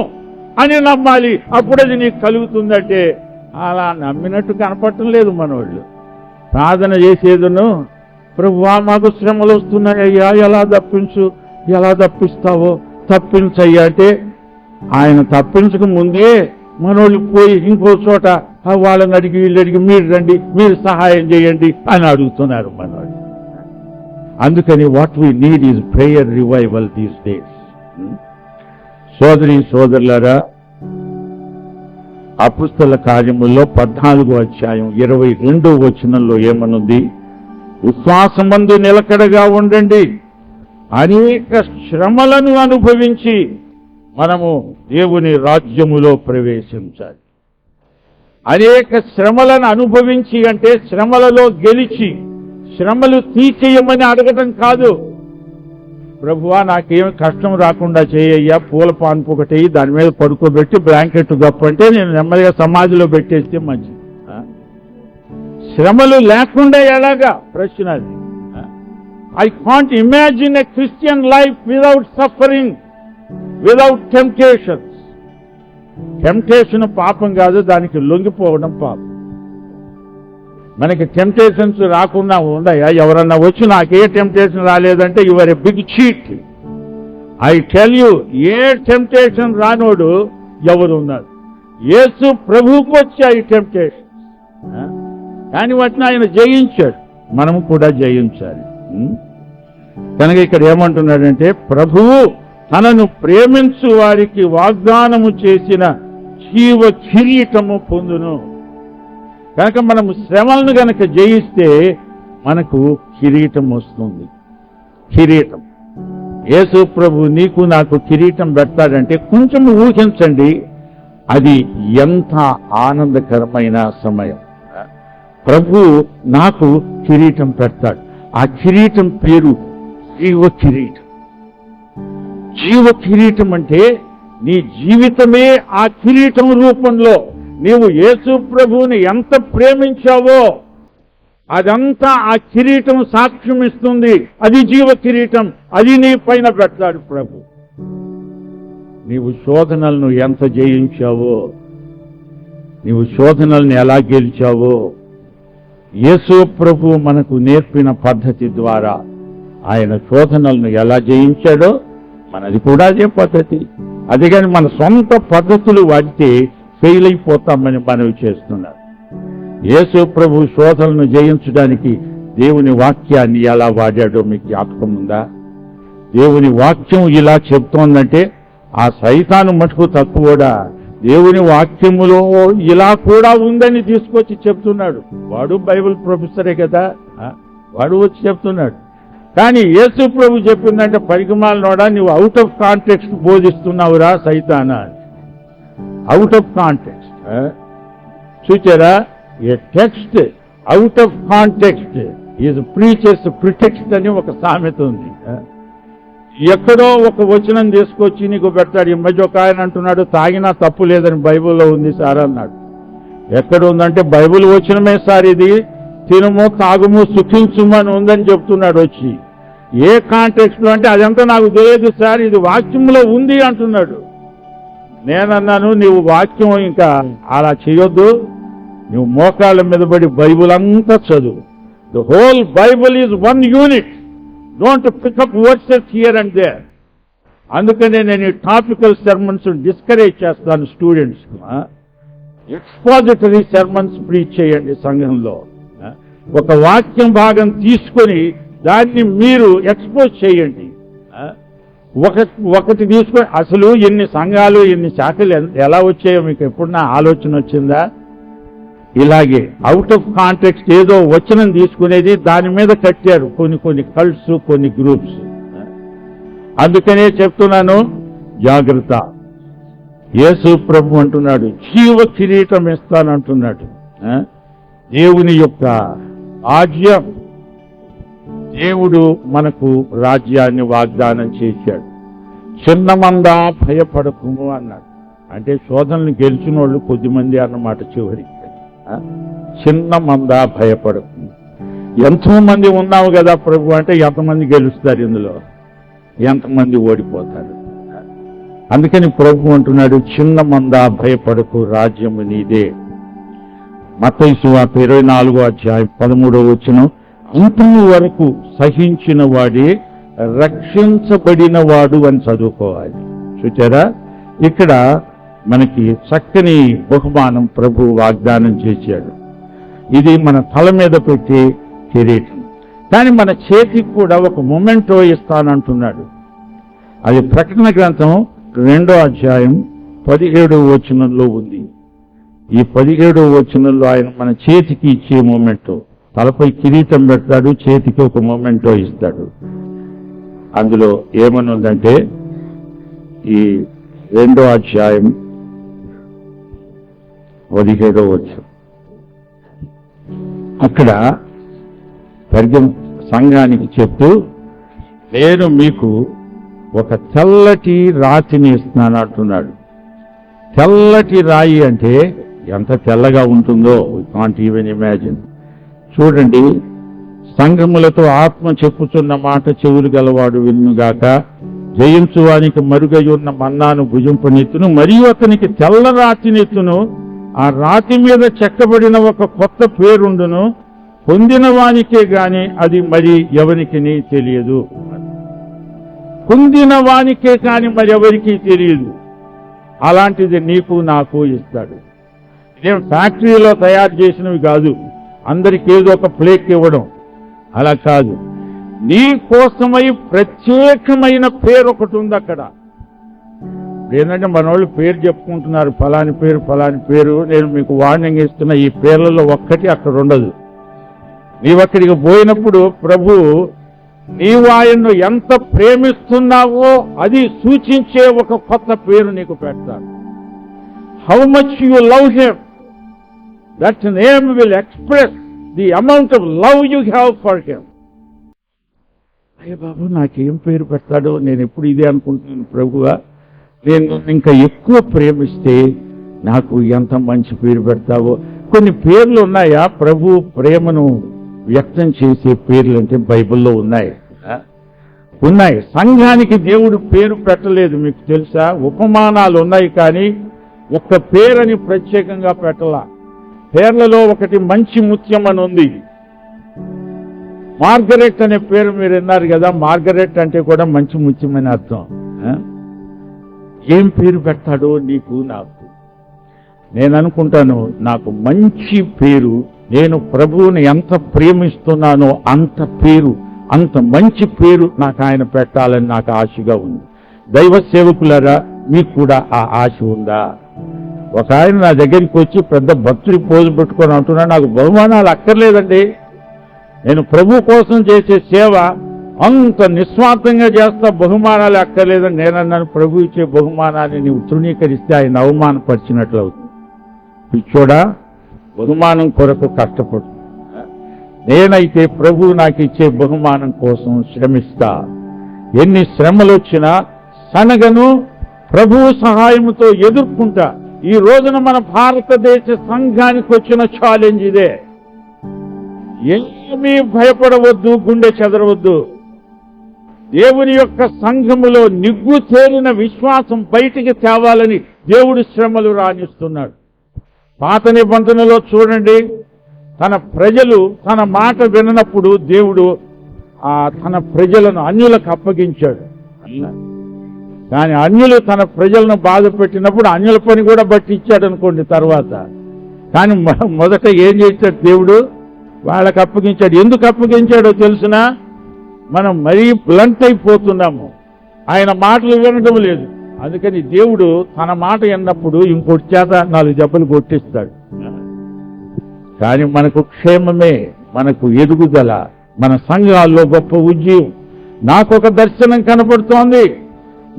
అని నమ్మాలి. అప్పుడు అది నీకు కలుగుతుందంటే అలా నమ్మినట్టు కనపడటం లేదు మనోళ్ళు. ప్రార్థన చేసేదను, ప్రభువా మాకు శ్రమలు వస్తున్నాయ్యా, ఎలా తప్పించు, ఎలా తప్పిస్తావో తప్పించయ్యా అంటే, ఆయన తప్పించక ముందే మనోళ్ళు పోయి ఇంకో చోట వాళ్ళని అడిగి వీళ్ళు అడిగి మీరు రండి, మీరు సహాయం చేయండి అని అడుగుతున్నారు మనవాళ్ళు. అందుకని what we need is prayer revival these days. సోదరి సోదరులారా, అపుస్తల కార్యముల్లో 14వ అధ్యాయం 22వ వచనంలో ఏమనుంది? విశ్వాసమందు నిలకడగా ఉండండి, అనేక శ్రమలను అనుభవించి మనము దేవుని రాజ్యములో ప్రవేశించాలి. అనేక శ్రమలను అనుభవించి అంటే శ్రమలలో గెలిచి, శ్రమలు తీసేయమని అడగటం కాదు. ప్రభువా నాకేమి కష్టం రాకుండా చేయయ్యా, పూల పాన్పు ఒకటి దాని మీద పడుకోబెట్టి బ్లాంకెట్ గప్పంటే నేను నెమ్మదిగా సమాధిలో పెట్టేస్తే మంచిది. శ్రమలు లేకుండా ఎలాగా ప్రశ్న అది. I can't imagine a Christian life without suffering, without temptations. Temptation పాపం కాదు, దానికి లొంగిపోవడం పాపం. మనకి టెంప్టేషన్స్ రాకుండా ఉన్నాయా? ఎవరన్నా వచ్చి నాకే టెంప్టేషన్ రాలేదంటే you are a big cheat. I tell you, a temptation రానోడు ఎవరు ఉన్నారు? యేసు ప్రభువుకు వచ్చాయి టెంప్టేషన్, కానీ వాటిని ఆయన జయించాడు, మనము కూడా జయించాలి. కనుక ఇక్కడ ఏమంటున్నాడంటే, ప్రభువు తనను ప్రేమించు వారికి వాగ్దానము చేసిన జీవ కిరీటము పొందును. కనుక మనము శ్రమలను గనక జయిస్తే మనకు కిరీటం వస్తుంది. కిరీటం యేసు ప్రభు నీకు నాకు కిరీటం పెడతాడంటే కొంచెం ఊహించండి, అది ఎంత ఆనందకరమైన సమయం. ప్రభు నాకు కిరీటం పెడతాడు. ఆ కిరీటం పేరు జీవ కిరీటం. జీవ కిరీటం అంటే నీ జీవితమే ఆ కిరీటం రూపంలో నీవు యేసు ప్రభువుని ఎంత ప్రేమించావో అదంతా ఆ కిరీటం సాక్ష్యం ఇస్తుంది. అది జీవ కిరీటం, అది నీ పైన పెడతాడు ప్రభు. నీవు శోధనలను ఎంత జయించావో, నీవు శోధనలను ఎలా గెలిచావో, యేసు ప్రభు మనకు నేర్పిన పద్ధతి ద్వారా ఆయన శోధనలను ఎలా జయించాడో మనది కూడా అదే పద్ధతి. అదే కానీ మన సొంత పద్ధతులు వాడితే ఫెయిల్ అయిపోతామని మనవి చేస్తున్నారు. యేసు ప్రభు శోధనలను జయించడానికి దేవుని వాక్యాన్ని ఎలా వాడాడో మీకు జ్ఞాపకం ఉందా? దేవుని వాక్యం ఇలా చెప్తోందంటే ఆ సైతాను మటుకు తక్కువడా దేవుని వాక్యములో ఇలా కూడా ఉందని తీసుకొచ్చి చెప్తున్నాడు. వాడు బైబిల్ ప్రొఫెసరే కదా, వాడు వచ్చి చెప్తున్నాడు. కానీ యేసు ప్రభు చెప్పిందంటే పరిగమాలనోడా నువ్వు అవుట్ ఆఫ్ కాంటెక్స్ట్ బోధిస్తున్నావురా సైతానా, అవుట్ ఆఫ్ కాంటెక్స్ట్. చూచారా, a text out of context is preaches pretext అని ఒక సామెత ఉంది. ఎక్కడో ఒక వచనం తీసుకొచ్చి నీకు పెడతాడు. ఈ మధ్య ఒక ఆయన అంటున్నాడు తాగినా తప్పు లేదని బైబిల్లో ఉంది సార్ అన్నాడు. ఎక్కడ ఉందంటే బైబిల్ వచనమే సార్ ఇది, తినుము తాగుము సుఖించుమని ఉందని చెప్తున్నాడు వచ్చి. ఏ కాంటెక్స్ట్ లో అంటే అదంతా నాకు తెలియదు సార్, ఇది వాక్యంలో ఉంది అంటున్నాడు. నేనన్నాను నీవు వాక్యం ఇంకా అలా చేయొద్దు, నువ్వు మోకాళ్ళ మీద పడి బైబుల్ అంతా చదువు. The whole Bible is one unit, don't pick up verses here and there. అందుకనే నేను ఈ టాపికల్ సెర్మన్స్ డిస్కరేజ్ చేస్తాను స్టూడెంట్స్. ఎక్స్పాజిటరీ సెర్మన్స్ ప్రీచ్ చేయండి సంఘంలో. ఒక వాక్యం భాగం తీసుకొని దాన్ని మీరు ఎక్స్పోజ్ చేయండి. ఒకటి తీసుకొని అసలు ఎన్ని సంఘాలు ఎన్ని శాఖలు ఎలా వచ్చాయో మీకు ఎప్పుడన్నా ఆలోచన వచ్చిందా? ఇలాగే అవుట్ ఆఫ్ కాంటెక్స్ట్ ఏదో వచనం తీసుకునేది దాని మీద కట్టారు కొన్ని కల్ట్స్, కొన్ని గ్రూప్స్. అందుకనే చెప్తున్నాను జాగ్రత్త. యేసు ప్రభు అంటున్నాడు జీవ కిరీటం ఇస్తానంటున్నాడు. దేవుని యొక్క రాజ్యం, దేవుడు మనకు రాజ్యాన్ని వాగ్దానం చేశాడు. చిన్న మంద భయపడకుము అన్నాడు. అంటే శోధనలు గెలిచిన వాళ్ళు కొద్దిమంది అన్నమాట. చివరికి చిన్న మంద భయపడకు. ఎంతో మంది ఉన్నావు కదా ప్రభు అంటే ఎంతమంది గెలుస్తారు ఇందులో, ఎంతమంది ఓడిపోతారు. అందుకని ప్రభు అంటున్నాడు చిన్న మంద భయపడకు, రాజ్యము నీదే. మత్తయి సువార్త 24వ అధ్యాయం 13వ వచనం, అంతము వరకు సహించిన వాడే రక్షించబడిన వాడు అని చదువుకోవాలి. చూచారా, ఇక్కడ మనకి చక్కని బహుమానం ప్రభు వాగ్దానం చేశాడు. ఇది మన తల మీద పెట్టే కిరీటం. కానీ మన చేతికి కూడా ఒక మొమెంటో ఇస్తానంటున్నాడు. అది ప్రకటన గ్రంథం 2వ అధ్యాయం 17వ వచనంలో ఉంది. ఈ 17వ వచనంలో ఆయన మన చేతికి ఇచ్చే మొమెంటో, తలపై కిరీటం పెడతాడు, చేతికి ఒక మొమెంటో ఇస్తాడు. అందులో ఏమనుందంటే ఈ 2వ అధ్యాయం 17వ వచనం, అక్కడ సంఘానికి చెప్తూ, నేను మీకు ఒక తెల్లటి రాతిని ఇస్తున్నాను అంటున్నాడు. తెల్లటి రాయి అంటే ఎంత తెల్లగా ఉంటుందో కాంట్ ఈవెన్ ఇమాజిన్. చూడండి, సంఘములతో ఆత్మ చెప్పుచున్న మాట చెవులు గలవాడు వినుగాక, జయించువానికి మరుగై ఉన్న మన్నాను భుజింపనెత్తును, మరియు అతనికి తెల్ల రాతినెత్తును, ఆ రాతి మీద చెక్కబడిన ఒక కొత్త పేరుండును, పొందిన వానికే గాని అది మరి ఎవరికి తెలియదు. పొందిన వానికే కాని మరి ఎవరికి తెలియదు. అలాంటిది నీకు నాకు ఇస్తాడు. ఇదేం ఫ్యాక్టరీలో తయారు చేసినవి కాదు, అందరికి ఏదో ఒక ప్లేక్ ఇవ్వడం, అలా కాదు. నీ కోసమై ప్రత్యేకమైన పేరు ఒకటి ఉంది అక్కడ. ఏంటంటే మన వాళ్ళు పేరు చెప్పుకుంటున్నారు, ఫలాని పేరు ఫలాని పేరు. నేను మీకు వార్నింగ్ ఇస్తున్నా, ఈ పేర్లలో ఒక్కటి అక్కడ ఉండదు. నీవక్కడికి పోయినప్పుడు ప్రభు నీవు ఆయన్ను ఎంత ప్రేమిస్తున్నావో అది సూచించే ఒక కొత్త పేరు నీకు పెడతాడు. How much you love him, that name will express the amount of love you have for him. అయ్య బాబు, నాకేం పేరు పెడతాడో, నేను ఎప్పుడు ఇదే అనుకుంటున్నాను ప్రభువా, నేను ఇంకా ఎక్కువ ప్రేమిస్తే నాకు ఎంత మంచి పేరు పెడతావో. కొన్ని పేర్లు ఉన్నాయా ప్రభు ప్రేమను వ్యక్తం చేసే పేర్లు అంటే బైబిల్లో ఉన్నాయి. సంఘానికి దేవుడు పేరు పెట్టలేదు, మీకు తెలుసా? ఉపమానాలు ఉన్నాయి కానీ ఒక్క పేరని ప్రత్యేకంగా పెట్టలా. పేర్లలో ఒకటి మంచి ముత్యం అని ఉంది. మార్గరెట్ అనే పేరు మీరు విన్నారు కదా. మార్గరెట్ అంటే కూడా మంచి ముత్యం అని అర్థం. ఏం పేరు పెట్టాడో నీకు నాకు. నేను అనుకుంటాను, నాకు మంచి పేరు, నేను ప్రభువుని ఎంత ప్రేమిస్తున్నానో అంత పేరు, అంత మంచి పేరు నాకు ఆయన పెట్టాలని నాకు ఆశగా ఉంది. దైవ సేవకులారా, మీకు కూడా ఆ ఆశ ఉందా? ఒక ఆయన నా దగ్గరికి వచ్చి పెద్ద భక్తుడి పోజు పెట్టుకొని అంటున్నా, నాకు బహుమానాలు అక్కర్లేదండి, నేను ప్రభు కోసం చేసే సేవ అంత నిస్వార్థంగా చేస్తా, బహుమానాలు అక్కర్లేదని నేనన్నాను. ప్రభు ఇచ్చే బహుమానాన్ని నీవు తృణీకరిస్తే ఆయన అవమానపరిచినట్లు అవుతుంది. పిచ్చోడా, బహుమానం కొరకు కష్టపడు. నేనైతే ప్రభు నాకు ఇచ్చే బహుమానం కోసం శ్రమిస్తా. ఎన్ని శ్రమలు వచ్చినా సనగను, ప్రభువు సహాయంతో ఎదుర్కొంటా. ఈ రోజున మన భారతదేశ సంఘానికి వచ్చిన ఛాలెంజ్ ఇదే. ఏమీ భయపడవద్దు, గుండె చెదరవద్దు. దేవుని యొక్క సంఘములో నిగ్గు తేలిన విశ్వాసం బయటికి తేవాలని దేవుడు శ్రమలు రాణిస్తున్నాడు. పాత నిబంధనలో చూడండి, తన ప్రజలు తన మాట విననప్పుడు దేవుడు తన ప్రజలను అన్యులకు అప్పగించాడు. కానీ అన్యులు తన ప్రజలను బాధ పెట్టినప్పుడు అన్యుల పని కూడా బట్టిచ్చాడు అనుకోండి తర్వాత. కానీ మొదట ఏం చేశాడు దేవుడు? వాళ్ళకి అప్పగించాడు. ఎందుకు అప్పగించాడో తెలుసునా? మనం మరీ బ్లంట్ అయిపోతున్నాము, ఆయన మాటలు వినడం లేదు. అందుకని దేవుడు తన మాట విన్నప్పుడు ఇంకోటి చేత 4 దెబ్బలు కొట్టిస్తాడు. కానీ మనకు క్షేమమే, మనకు ఎదుగుదల, మన సంఘాల్లో గొప్ప ఉద్యమం. నాకొక దర్శనం కనపడుతోంది.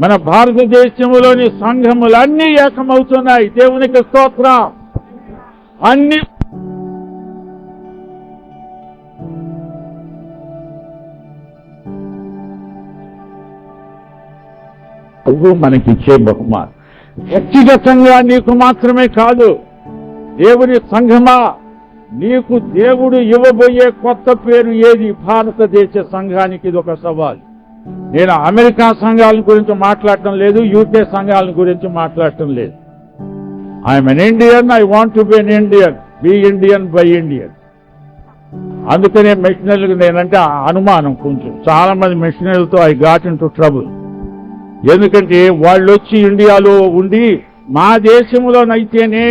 మన భారతదేశంలోని సంఘములన్నీ ఏకమవుతున్నాయి. దేవునికి స్తోత్రం. అన్ని మనకిచ్చే బహుమానం వ్యక్తిగతంగా నీకు మాత్రమే కాదు. దేవుని సంఘమా, నీకు దేవుడు ఇవ్వబోయే కొత్త పేరు ఏది? భారతదేశ సంఘానికి ఇది ఒక సవాల్. నేను అమెరికా సంఘాల గురించి మాట్లాడటం లేదు, యూకే సంఘాల గురించి మాట్లాడటం లేదు. I'm an Indian, I want to be an Indian, be Indian by Indian. అందుకనే మిషనరీలకు నేనంటే అనుమానం కొంచెం. చాలా మంది మిషనరీలతో I got into trouble. ఎందుకంటే వాళ్ళు వచ్చి ఇండియాలో ఉండి మా దేశంలోనైతేనే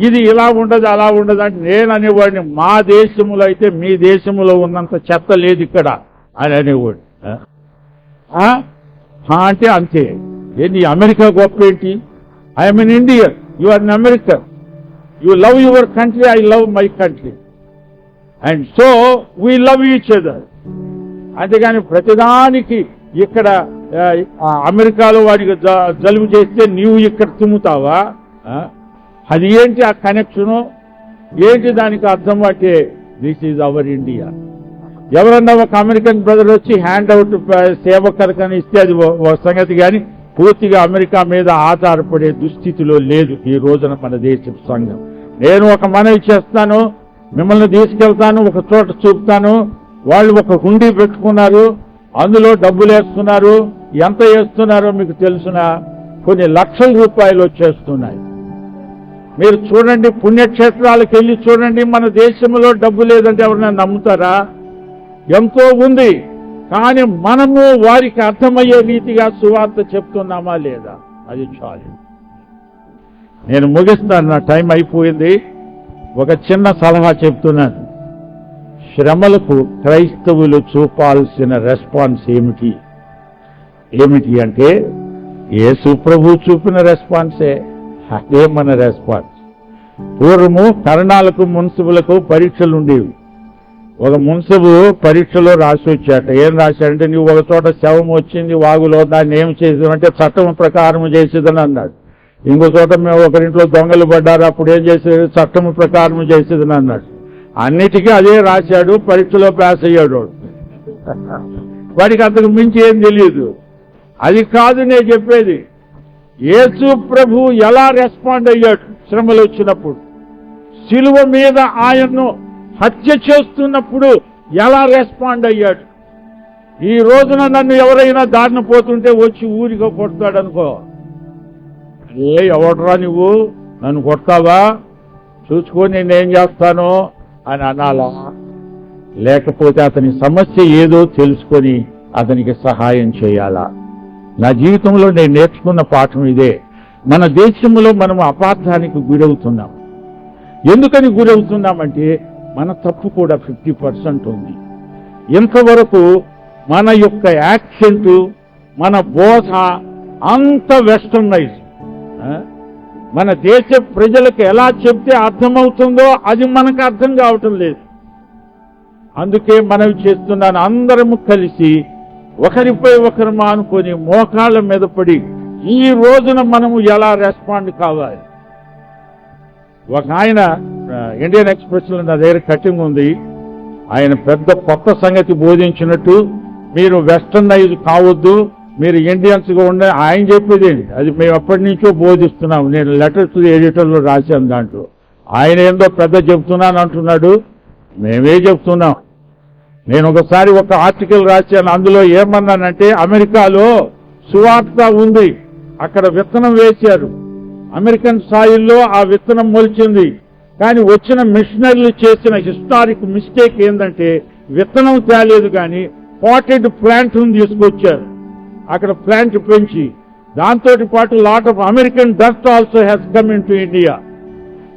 ఇది ఇలా ఉండదు అలా ఉండదు అంటే నేను అనేవాడిని, మా దేశంలో అయితే మీ దేశంలో ఉన్నంత చెత్త లేదు ఇక్కడ అని అనేవాడు. అంటే అంతే. ఏంటి అమెరికా గొప్ప ఏంటి? I'm in Indian, you are in America, you love your country, I love my country, and so we love each other. అంతేగాని ప్రతిదానికి ఇక్కడ అమెరికాలో వాడికి జలుబు చేస్తే నీవు ఇక్కడ తుమ్ముతావా? అది ఏంటి ఆ కనెక్షను? ఏంటి దానికి అర్థం? అంటే దిస్ ఈజ్ అవర్ ఇండియా. ఎవరన్నా ఒక అమెరికన్ బ్రదర్ వచ్చి హ్యాండ్ అవుట్ సేవకరకని ఇస్తే అది ఒక సంగతి, కానీ పూర్తిగా అమెరికా మీద ఆధారపడే దుస్థితిలో లేదు ఈ రోజున మన దేశ సంఘం. నేను ఒక మనవి చేస్తాను, మిమ్మల్ని తీసుకెళ్తాను, ఒక చోట చూపుతాను. వాళ్ళు ఒక హుండీ పెట్టుకున్నారు, అందులో డబ్బులు వేస్తున్నారు. ఎంత వేస్తున్నారో మీకు తెలుసునా? కొన్ని లక్షల రూపాయలు వచ్చేస్తున్నాయి. మీరు చూడండి, పుణ్యక్షేత్రాలకు వెళ్ళి చూడండి. మన దేశంలో డబ్బు లేదంటే ఎవరైనా నమ్ముతారా? ఎంతో ఉంది, కానీ మనము వారికి అర్థమయ్యే రీతిగా సువార్త చెప్తున్నామా లేదా? అది చాలు. నేను ముగిస్తాను, నా టైం అయిపోయింది. ఒక చిన్న సలహా చెప్తున్నాను. శ్రమలకు క్రైస్తవులు చూపాల్సిన రెస్పాన్స్ ఏమిటి అంటే యేసు ప్రభు చూపిన రెస్పాన్సే. అదే మన రెస్పాన్స్. పూర్వము కరణాలకు మున్సిపులకు పరీక్షలు ఉండేవి. ఒక మున్సిపు పరీక్షలో రాసి వచ్చాట. ఏం రాశాడంటే, నువ్వు ఒక చోట శవం వచ్చింది వాగులో, దాన్ని ఏం చేసేదంటే చట్టం ప్రకారం చేసేదని అన్నాడు. ఇంకో చోట మేము ఒకరింట్లో దొంగలు పడ్డారు, అప్పుడు ఏం చేసేది? చట్టం ప్రకారం చేసేదని అన్నాడు. అన్నిటికీ అదే రాశాడు, పరీక్షలో పాస్ అయ్యాడు. వాడికి అంతకు మించి ఏం తెలియదు. అది కాదు నేను చెప్పేది. యేసు ప్రభు ఎలా రెస్పాండ్ అయ్యాడు శ్రమలు వచ్చినప్పుడు? శిలువ మీద ఆయన్ను హత్య చేస్తున్నప్పుడు ఎలా రెస్పాండ్ అయ్యాడు? ఈ రోజున నన్ను ఎవరైనా దారిన పోతుంటే వచ్చి ఊరిగా కొడతాడనుకో, ఎవడరా నువ్వు నన్ను కొడతావా, చూసుకొని నేనేం చేస్తాను అని అనాలా? లేకపోతే అతని సమస్య ఏదో తెలుసుకొని అతనికి సహాయం చేయాలా? నా జీవితంలో నేను నేర్చుకున్న పాఠం ఇదే. మన దేశంలో మనం అపార్థానికి గురవుతున్నాం. ఎందుకని గురవుతున్నామంటే మన తప్పు కూడా 50% ఉంది. ఇంతవరకు మన యొక్క యాక్సెంట్, మన బోధ అంత వెస్టర్నైజ్. మన దేశ ప్రజలకు ఎలా చెప్తే అర్థమవుతుందో అది మనకు అర్థం కావటం లేదు. అందుకే మనవి చేస్తున్నాను, అందరము కలిసి ఒకరిపై ఒకరు మానుకొని మోకాళ్ళ మీద పడి ఈ రోజున మనము ఎలా రెస్పాండ్ కావాలి. ఒక ఆయన ఇండియన్ ఎక్స్ప్రెస్లో నా దగ్గర కటింగ్ ఉంది. ఆయన పెద్ద కొత్త సంగతి బోధించినట్టు, మీరు వెస్టర్నైజ్ కావద్దు, మీరు ఇండియన్స్గా ఉండే ఆయన చెప్పేది అది మేము ఎప్పటి నుంచో బోధిస్తున్నాం. నేను లెటర్స్ ఎడిటర్లో రాశాను. దాంట్లో ఆయన ఏందో పెద్ద చెప్తున్నాను అంటున్నాడు, మేమే చెప్తున్నాం. నేను ఒకసారి ఒక ఆర్టికల్ రాశాను. అందులో ఏమన్నానంటే, అమెరికాలో సువార్త ఉంది, అక్కడ విత్తనం వేశారు, అమెరికన్ సాయిల్లో ఆ విత్తనం మొలిచింది. కానీ వచ్చిన మిషనరీలు చేసిన హిస్టారిక్ మిస్టేక్ ఏంటంటే, విత్తనం తేలేదు కానీ పాటెడ్ ప్లాంట్ తీసుకొచ్చారు. అక్కడ ప్లాంట్ పెంచి దాంతో పాటు lot of American dust also has come in to India.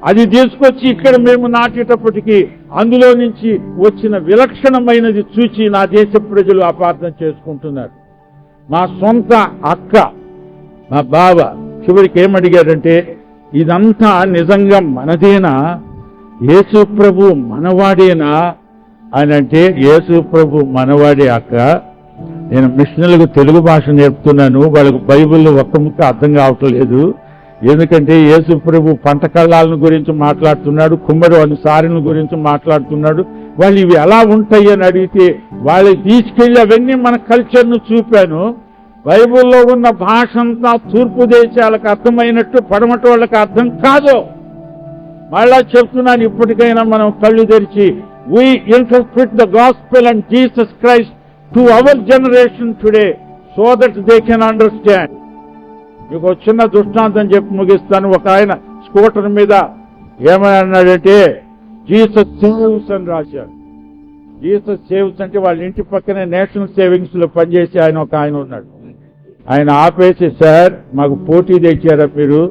అది తీసుకొచ్చి ఇక్కడ మేము నాటేటప్పటికీ అందులో నుంచి వచ్చిన విలక్షణమైనది చూచి నా దేశ ప్రజలు అపార్థం చేసుకుంటున్నారు. మా సొంత అక్క, మా బావ చివరికి ఏమడిగాడంటే, ఇదంతా నిజంగా మనదేనా, యేసు ప్రభు మనవాడేనా అని అంటే, యేసు ప్రభు మనవాడే అక్క. నేను మిషనరీలకు తెలుగు భాష నేర్పుతున్నాను, వాళ్ళకు బైబిల్లో ఒక్క ముక్క అర్థం కావటం లేదు. ఎందుకంటే యేసు ప్రభు పంట కళ్ళాలను గురించి మాట్లాడుతున్నాడు, కుమ్మరి అనుసారిని గురించి మాట్లాడుతున్నాడు. వాళ్ళు ఇవి ఎలా ఉంటాయి అని అడిగితే వాళ్ళకి తీసుకెళ్ళి అవన్నీ మన కల్చర్ను చూపాను. బైబిల్లో ఉన్న భాష అంతా తూర్పు దేశాలకు అర్థమైనట్టు పడమటి వాళ్ళకి అర్థం కాదు. మళ్ళా చెప్తున్నాను, ఇప్పటికైనా మనం కళ్ళు తెరిచి we interpret the gospel and Jesus Christ to our generation today so that they can understand. మీకు చిన్న దృష్టాంతం చెప్పి ముగిస్తాను. ఒక ఆయన స్కూటర్ మీద ఏమని అన్నాడంటే, జీసస్ సేవ్స్ అని రాశాడు. జీసస్ సేవ్స్ అంటే వాళ్ళ ఇంటి పక్కనే నేషనల్ సేవింగ్స్ లో పనిచేసి ఒక ఆయన ఉన్నాడు. ఆయన ఆపేసి, సార్ మాకు పోటీ తెచ్చారా మీరు,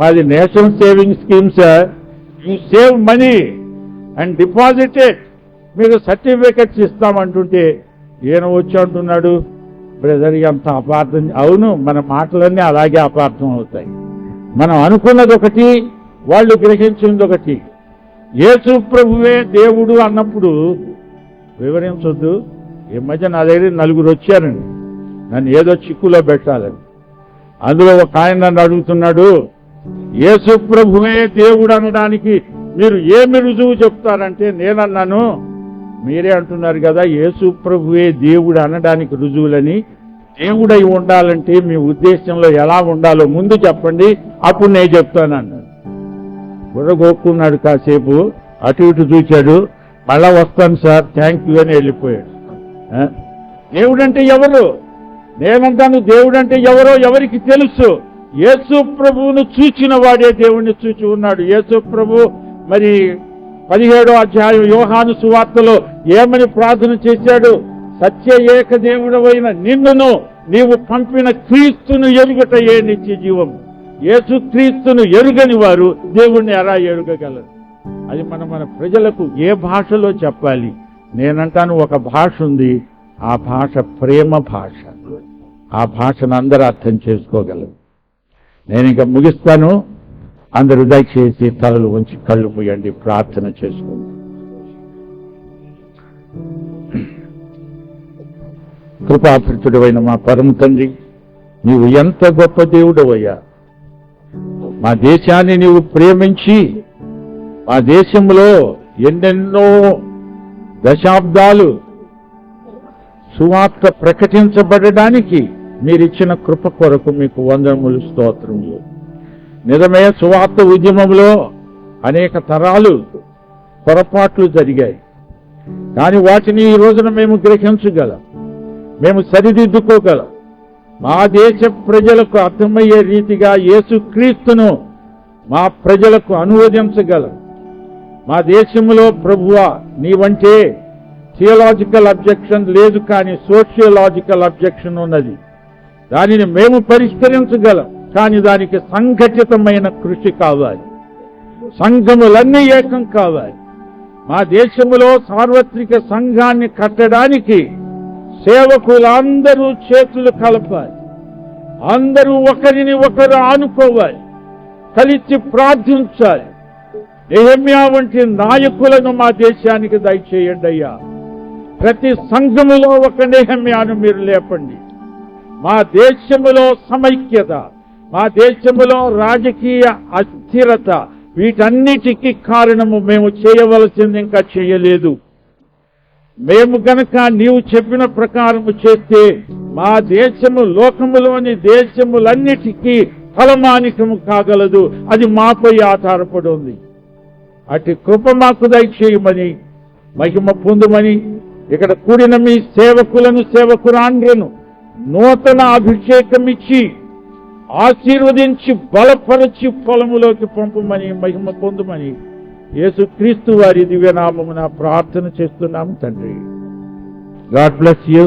అది national saving scheme sir. You save money and deposited, మీకు సర్టిఫికెట్స్ ఇస్తామంటుంటే ఈయన వచ్చి అంటున్నాడు, బ్రదర్ అంత అపార్థం. అవును, మన మాటలన్నీ అలాగే అపార్థం అవుతాయి. మనం అనుకున్నది ఒకటి, వాళ్ళు గ్రహించింది ఒకటి. యేసు ప్రభువే దేవుడు అన్నప్పుడు వివరించొద్దు. ఈ మధ్య నా దగ్గర నలుగురు వచ్చారండి, నన్ను ఏదో చిక్కులో పెట్టాలని. అందులో ఒక ఆయన నన్ను అడుగుతున్నాడు, యేసు ప్రభువే దేవుడు అనడానికి మీరు ఏమి రుజువు చెప్తారంటే నేనన్నాను, మీరే అంటున్నారు కదా యేసు ప్రభువే దేవుడు అనడానికి రుజువులని. దేవుడై ఉండాలంటే మీ ఉద్దేశంలో ఎలా ఉండాలో ముందు చెప్పండి, అప్పుడు నేను చెప్తానన్నాడు. బుర్రగోక్కున్నాడు, కాసేపు అటు ఇటు చూచాడు, మళ్ళా వస్తాను సార్ థ్యాంక్ యూ అని వెళ్ళిపోయాడు. దేవుడంటే ఎవరు? నేనంటాను దేవుడంటే ఎవరో ఎవరికి తెలుసు. యేసు ప్రభువును చూచిన వాడే దేవుణ్ణి చూచి ఉన్నాడు. యేసు ప్రభు మరి 17వ అధ్యాయం యోహాను సువార్తలో ఏమని ప్రార్థన చేశాడు? సత్య ఏక దేవుడవైన నిన్నును నీవు పంపిన క్రీస్తును ఎరుగటయే నిత్య జీవం. యేసు క్రీస్తును ఎరుగని వారు దేవుణ్ణి ఎలా ఎరుగగలరు? అది మన ప్రజలకు ఏ భాషలో చెప్పాలి? నేనంటాను ఒక భాష ఉంది, ఆ భాష ప్రేమ భాష. ఆ భాషను అందరూ అర్థం చేసుకోగలరు. నేను ఇంకా ముగిస్తాను. అందరూ దయచేసి తలలు ఉంచి కళ్ళు మూయండి, ప్రార్థన చేసుకోండి. కృపాప్రితుడవైన మా పరమ తండ్రి, నీవు ఎంత గొప్ప దేవుడవయ్యా. మా దేశాన్ని నీవు ప్రేమించి మా దేశంలో ఎన్నెన్నో దశాబ్దాలు సువార్త ప్రకటించబడడానికి మీరిచ్చిన కృప కొరకు మీకు వందనములు, స్తోత్రములు. నిజమే, సువార్త ఉద్యమంలో అనేక తరాలు పొరపాట్లు జరిగాయి, కానీ వాటిని ఈ రోజున మేము గ్రహించగలం, మేము సరిదిద్దుకోగలం. మా దేశ ప్రజలకు అర్థమయ్యే రీతిగా యేసుక్రీస్తును మా ప్రజలకు అనువదించగలం. మా దేశంలో ప్రభువా నీవంటే థియలాజికల్ అబ్జెక్షన్ లేదు, కానీ సోషియలాజికల్ అబ్జెక్షన్ ఉన్నది. దానిని మేము పరిష్కరించగలం, కానీ దానికి సంఘటితమైన కృషి కావాలి. సంఘములన్నీ ఏకం కావాలి. మా దేశంలో సార్వత్రిక సంఘాన్ని కట్టడానికి సేవకులందరూ చేతులు కలపాలి. అందరూ ఒకరిని ఒకరు ఆనుకోవాలి, కలిసి ప్రార్థించాలి. నెహెమ్యా వంటి నాయకులను మా దేశానికి దయచేయండి అయ్యా. ప్రతి సంఘములో ఒక నెహెమ్యాను మీరు లేపండి. మా దేశములో సమైక్యత, మా దేశములో రాజకీయ అస్థిరత, వీటన్నిటికీ కారణము మేము చేయవలసింది ఇంకా చేయలేదు. మేము గనక నీవు చెప్పిన ప్రకారము చేస్తే మా దేశము లోకములోని దేశములన్నిటికీ ఫలమానికము కాగలదు. అది మాపై ఆధారపడి ఉంది. అటు కృప మాకు దయచేయమని, మహిమ పొందుమని, ఇక్కడ కూడిన మీ సేవకులను సేవకురాండ్రను నూతన అభిషేకం ఇచ్చి ఆశీర్వదించి బలపరచి పొలములోకి పంపమని, మహిమ పొందుమని యేసుక్రీస్తు వారి దివ్యనామమున ప్రార్థన చేస్తున్నాము తండ్రి. God bless you.